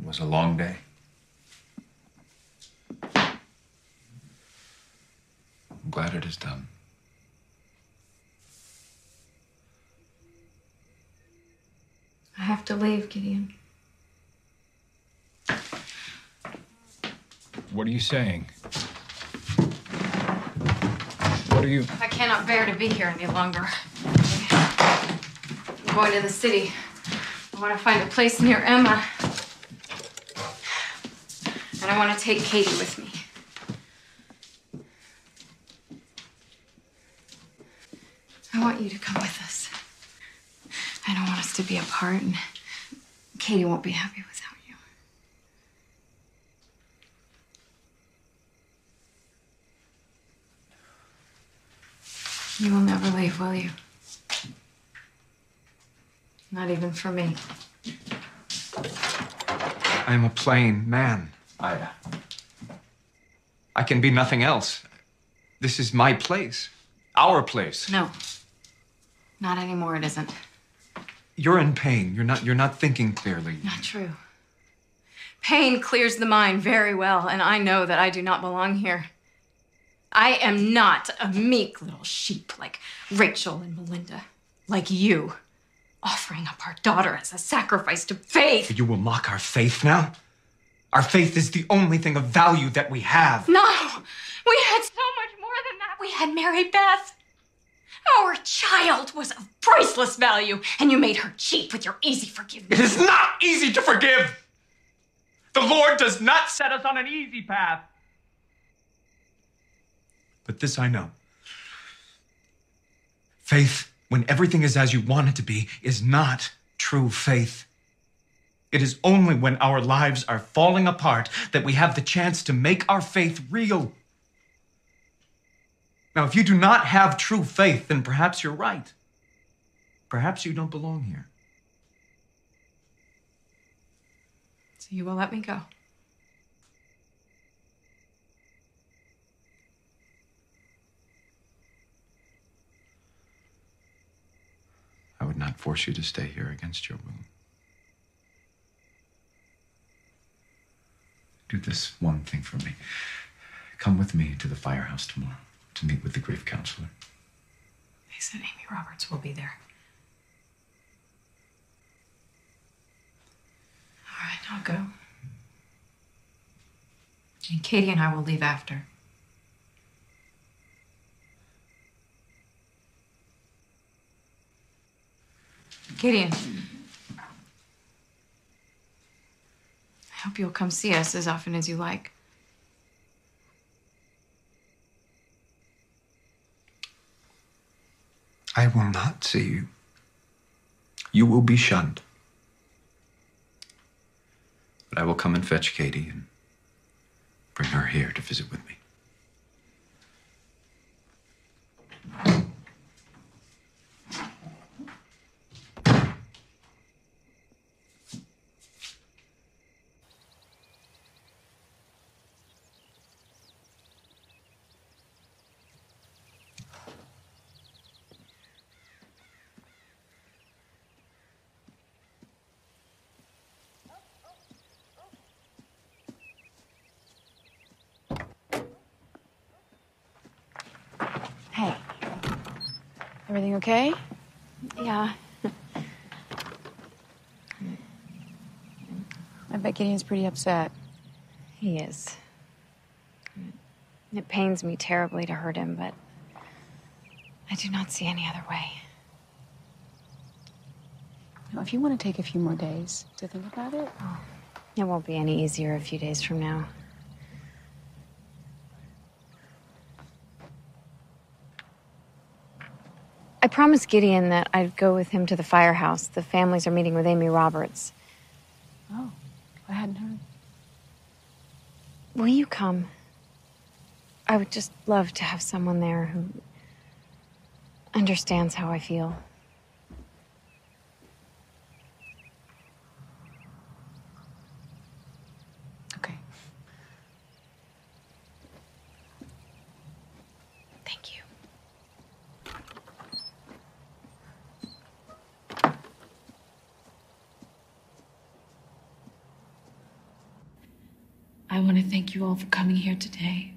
was a long day. I'm glad it is done. I have to leave, Gideon. What are you saying? What are you... I cannot bear to be here any longer. I'm going to the city. I want to find a place near Emma. And I want to take Katie with me. I want you to come with us. I don't want us to be apart, and Katie won't be happy without you. You will never leave, will you? Not even for me. I am a plain man, Ida. I can be nothing else. This is my place. Our place. No. Not anymore, it isn't. You're in pain. You're not thinking clearly. Not true. Pain clears the mind very well, and I know that I do not belong here. I am not a meek little sheep like Rachel and Melinda, like you, offering up our daughter as a sacrifice to faith. You will mock our faith now? Our faith is the only thing of value that we have. No! We had so much more than that. We had Mary Beth. Our child was of priceless value, and you made her cheap with your easy forgiveness. It is not easy to forgive. The Lord does not set us on an easy path. But this I know. Faith, when everything is as you want it to be, is not true faith. It is only when our lives are falling apart that we have the chance to make our faith real. Now, if you do not have true faith, then perhaps you're right. Perhaps you don't belong here. So you will let me go? I would not force you to stay here against your will. Do this one thing for me. Come with me to the firehouse tomorrow to meet with the grief counselor. They said Amy Roberts will be there. All right, I'll go. And Katie and I will leave after. Gideon, I hope you'll come see us as often as you like. I will not see you. You will be shunned. But I will come and fetch Katie and bring her here to visit with me. Hey. Everything okay? Yeah. I bet Gideon's pretty upset. He is. It pains me terribly to hurt him, but I do not see any other way. Now, if you want to take a few more days to think about it... Oh, it won't be any easier a few days from now. I promised Gideon that I'd go with him to the firehouse. The families are meeting with Amy Roberts. Oh, I hadn't heard. Will you come? I would just love to have someone there who understands how I feel. Okay. Thank you. I want to thank you all for coming here today.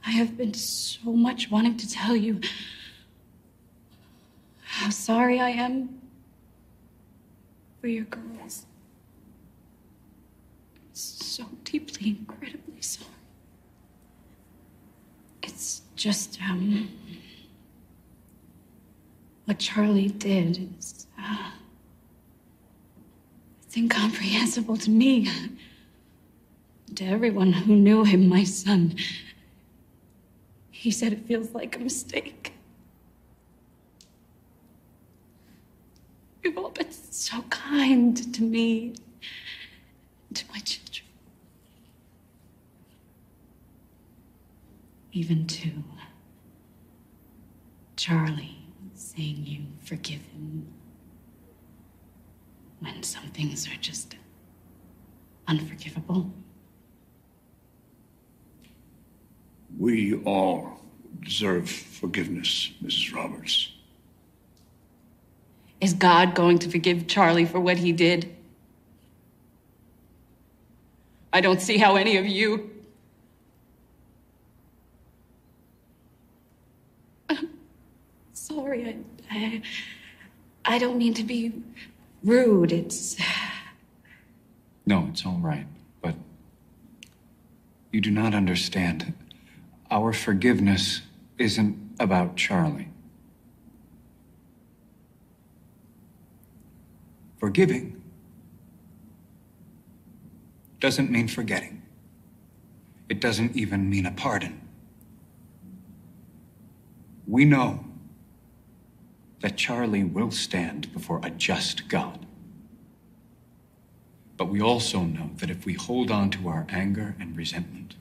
I have been so much wanting to tell you how sorry I am for your girls. So deeply, incredibly sorry. It's just, what Charlie did is, it's incomprehensible to me. To everyone who knew him, my son. He said it feels like a mistake. You've all been so kind to me, to my children. Even to Charlie, saying you forgive him when some things are just unforgivable. We all deserve forgiveness, Mrs. Roberts. Is God going to forgive Charlie for what he did? I don't see how any of you... I'm sorry, I don't mean to be rude. It's... No, it's all right, but you do not understand. Our forgiveness isn't about Charlie. Forgiving doesn't mean forgetting. It doesn't even mean a pardon. We know that Charlie will stand before a just God. But we also know that if we hold on to our anger and resentment,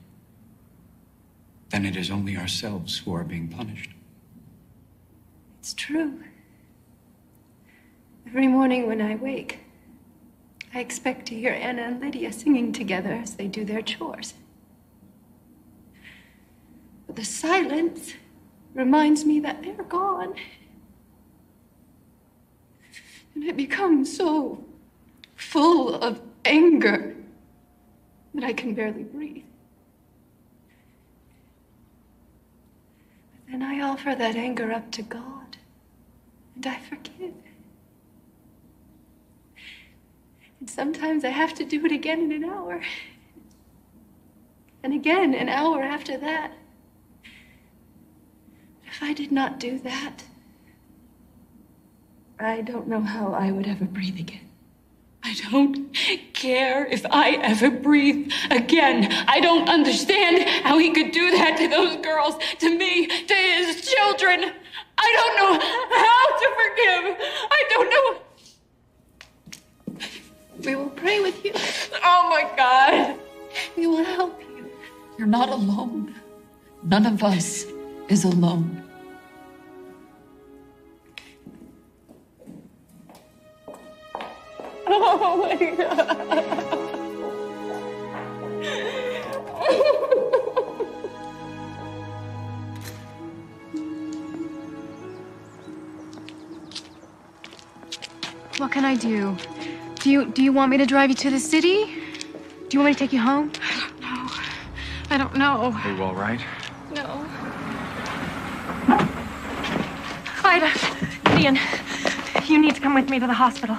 then it is only ourselves who are being punished. It's true. Every morning when I wake, I expect to hear Anna and Lydia singing together as they do their chores. But the silence reminds me that they're gone. And I become so full of anger that I can barely breathe. But then I offer that anger up to God, and I forgive. And sometimes I have to do it again in an hour. And again an hour after that. If I did not do that, I don't know how I would ever breathe again. I don't care if I ever breathe again. I don't understand how he could do that to those girls, to me, to his children. I don't know how to forgive. I don't know. We will pray with you. Oh my God. We will help you. You're not alone. None of us is alone. Oh my God. What can I do? Do you want me to drive you to the city? Do you want me to take you home? I don't know. Are you all right? No. Ida, Gideon, you need to come with me to the hospital.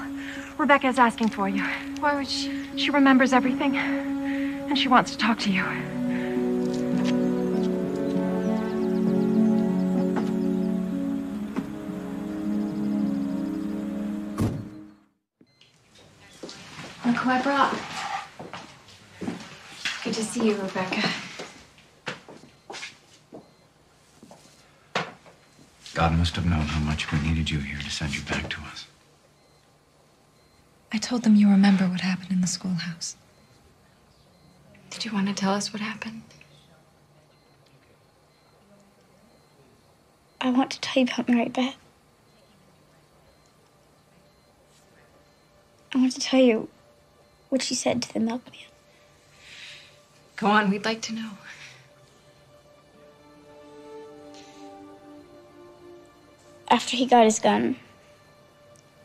Rebecca's asking for you. Why would she? She remembers everything, and she wants to talk to you. Look who I brought. Good to see you, Rebecca. God must have known how much we needed you here to send you back to us. I told them you remember what happened in the schoolhouse. Did you want to tell us what happened? I want to tell you about Mary Beth. I want to tell you what she said to the milkman. Go on, we'd like to know. After he got his gun,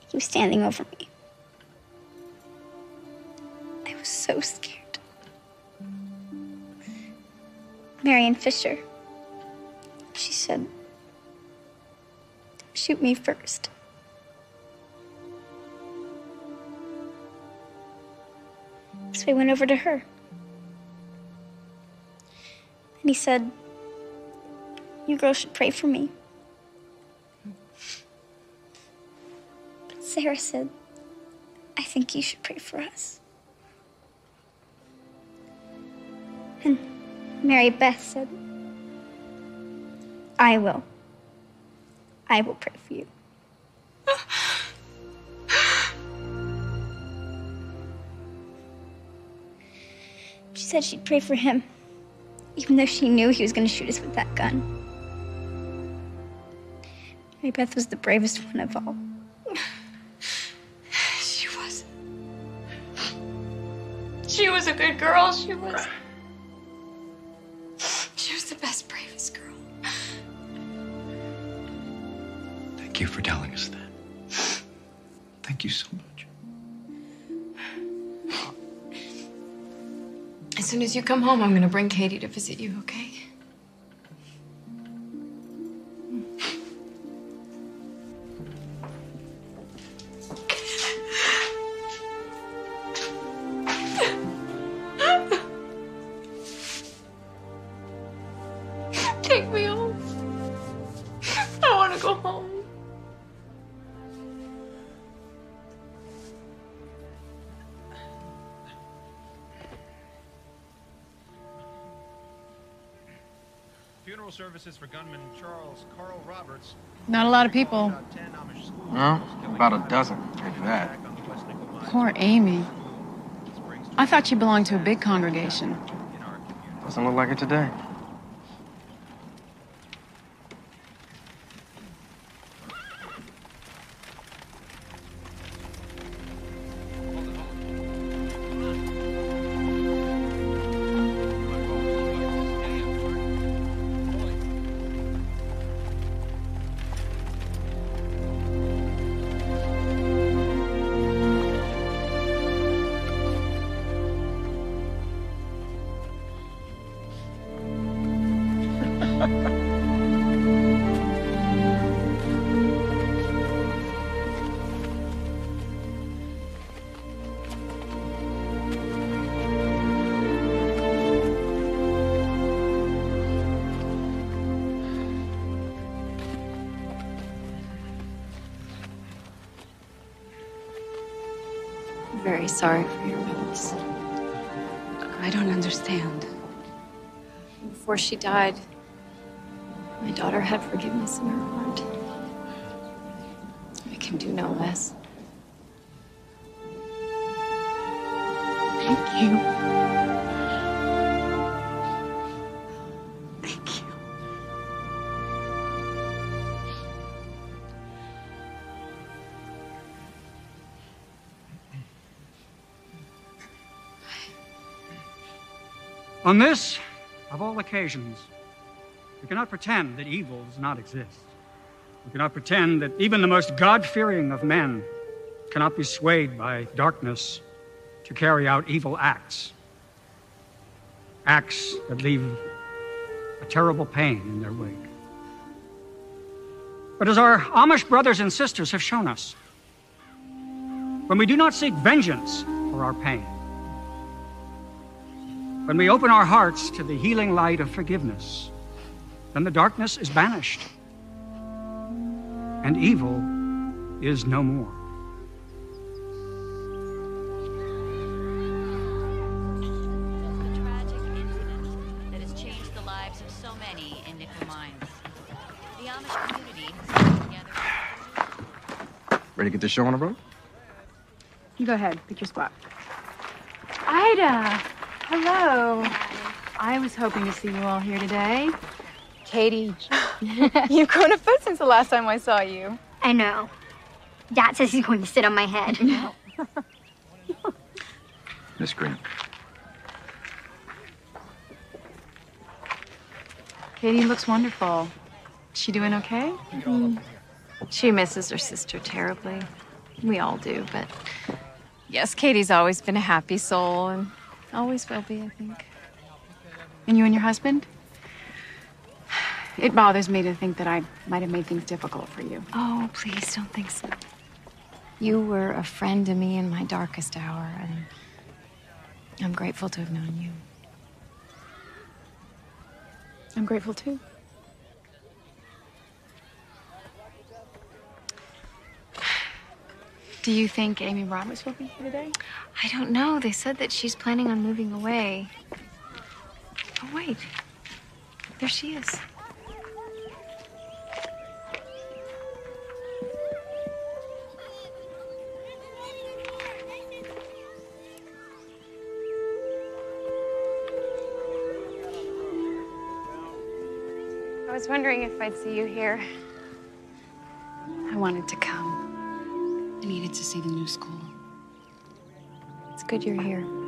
he was standing over me. I was so scared. Marion Fisher. She said, shoot me first. So I went over to her. And he said, you girls should pray for me. But Sarah said, I think you should pray for us. And Mary Beth said, I will. I will pray for you. She said she'd pray for him, even though she knew he was going to shoot us with that gun. Mary Beth was the bravest one of all. She was. She was a good girl. She was the best, bravest girl. Thank you for telling us that. Thank you so much. As soon as you come home, I'm gonna bring Katie to visit you, okay? Take me home. I want to go home. Funeral services for gunman Charles Carl Roberts. Not a lot of people. No, about a dozen. Maybe that. Poor Amy. I thought she belonged to a big congregation. Doesn't look like it today. Very sorry for your loss. I don't understand. Before she died, my daughter had forgiveness in her heart. I can do no less. Thank you. Thank you. On this, of all occasions, we cannot pretend that evil does not exist. We cannot pretend that even the most God-fearing of men cannot be swayed by darkness to carry out evil acts. Acts that leave a terrible pain in their wake. But as our Amish brothers and sisters have shown us, when we do not seek vengeance for our pain, when we open our hearts to the healing light of forgiveness, then the darkness is banished, and evil is no more. A tragic incident that has changed the lives of so many in nickel mines. The Amish community has come together. Ready to get this show on the road? You go ahead, pick your spot. Ida! Hello. I was hoping to see you all here today. Katie, you've grown a foot since the last time I saw you. I know. Dad says he's going to sit on my head. Miss Green. Katie looks wonderful. Is she doing okay? She misses her sister terribly. We all do, but yes, Katie's always been a happy soul and always will be, I think. And you and your husband? It bothers me to think that I might have made things difficult for you. Oh, please don't think so. You were a friend to me in my darkest hour, and I'm grateful to have known you. I'm grateful too. Do you think Amy Roberts will be here today? I don't know. They said that she's planning on moving away. Oh, wait. There she is. I was wondering if I'd see you here. I wanted to come. I needed to see the new school. It's good you're here.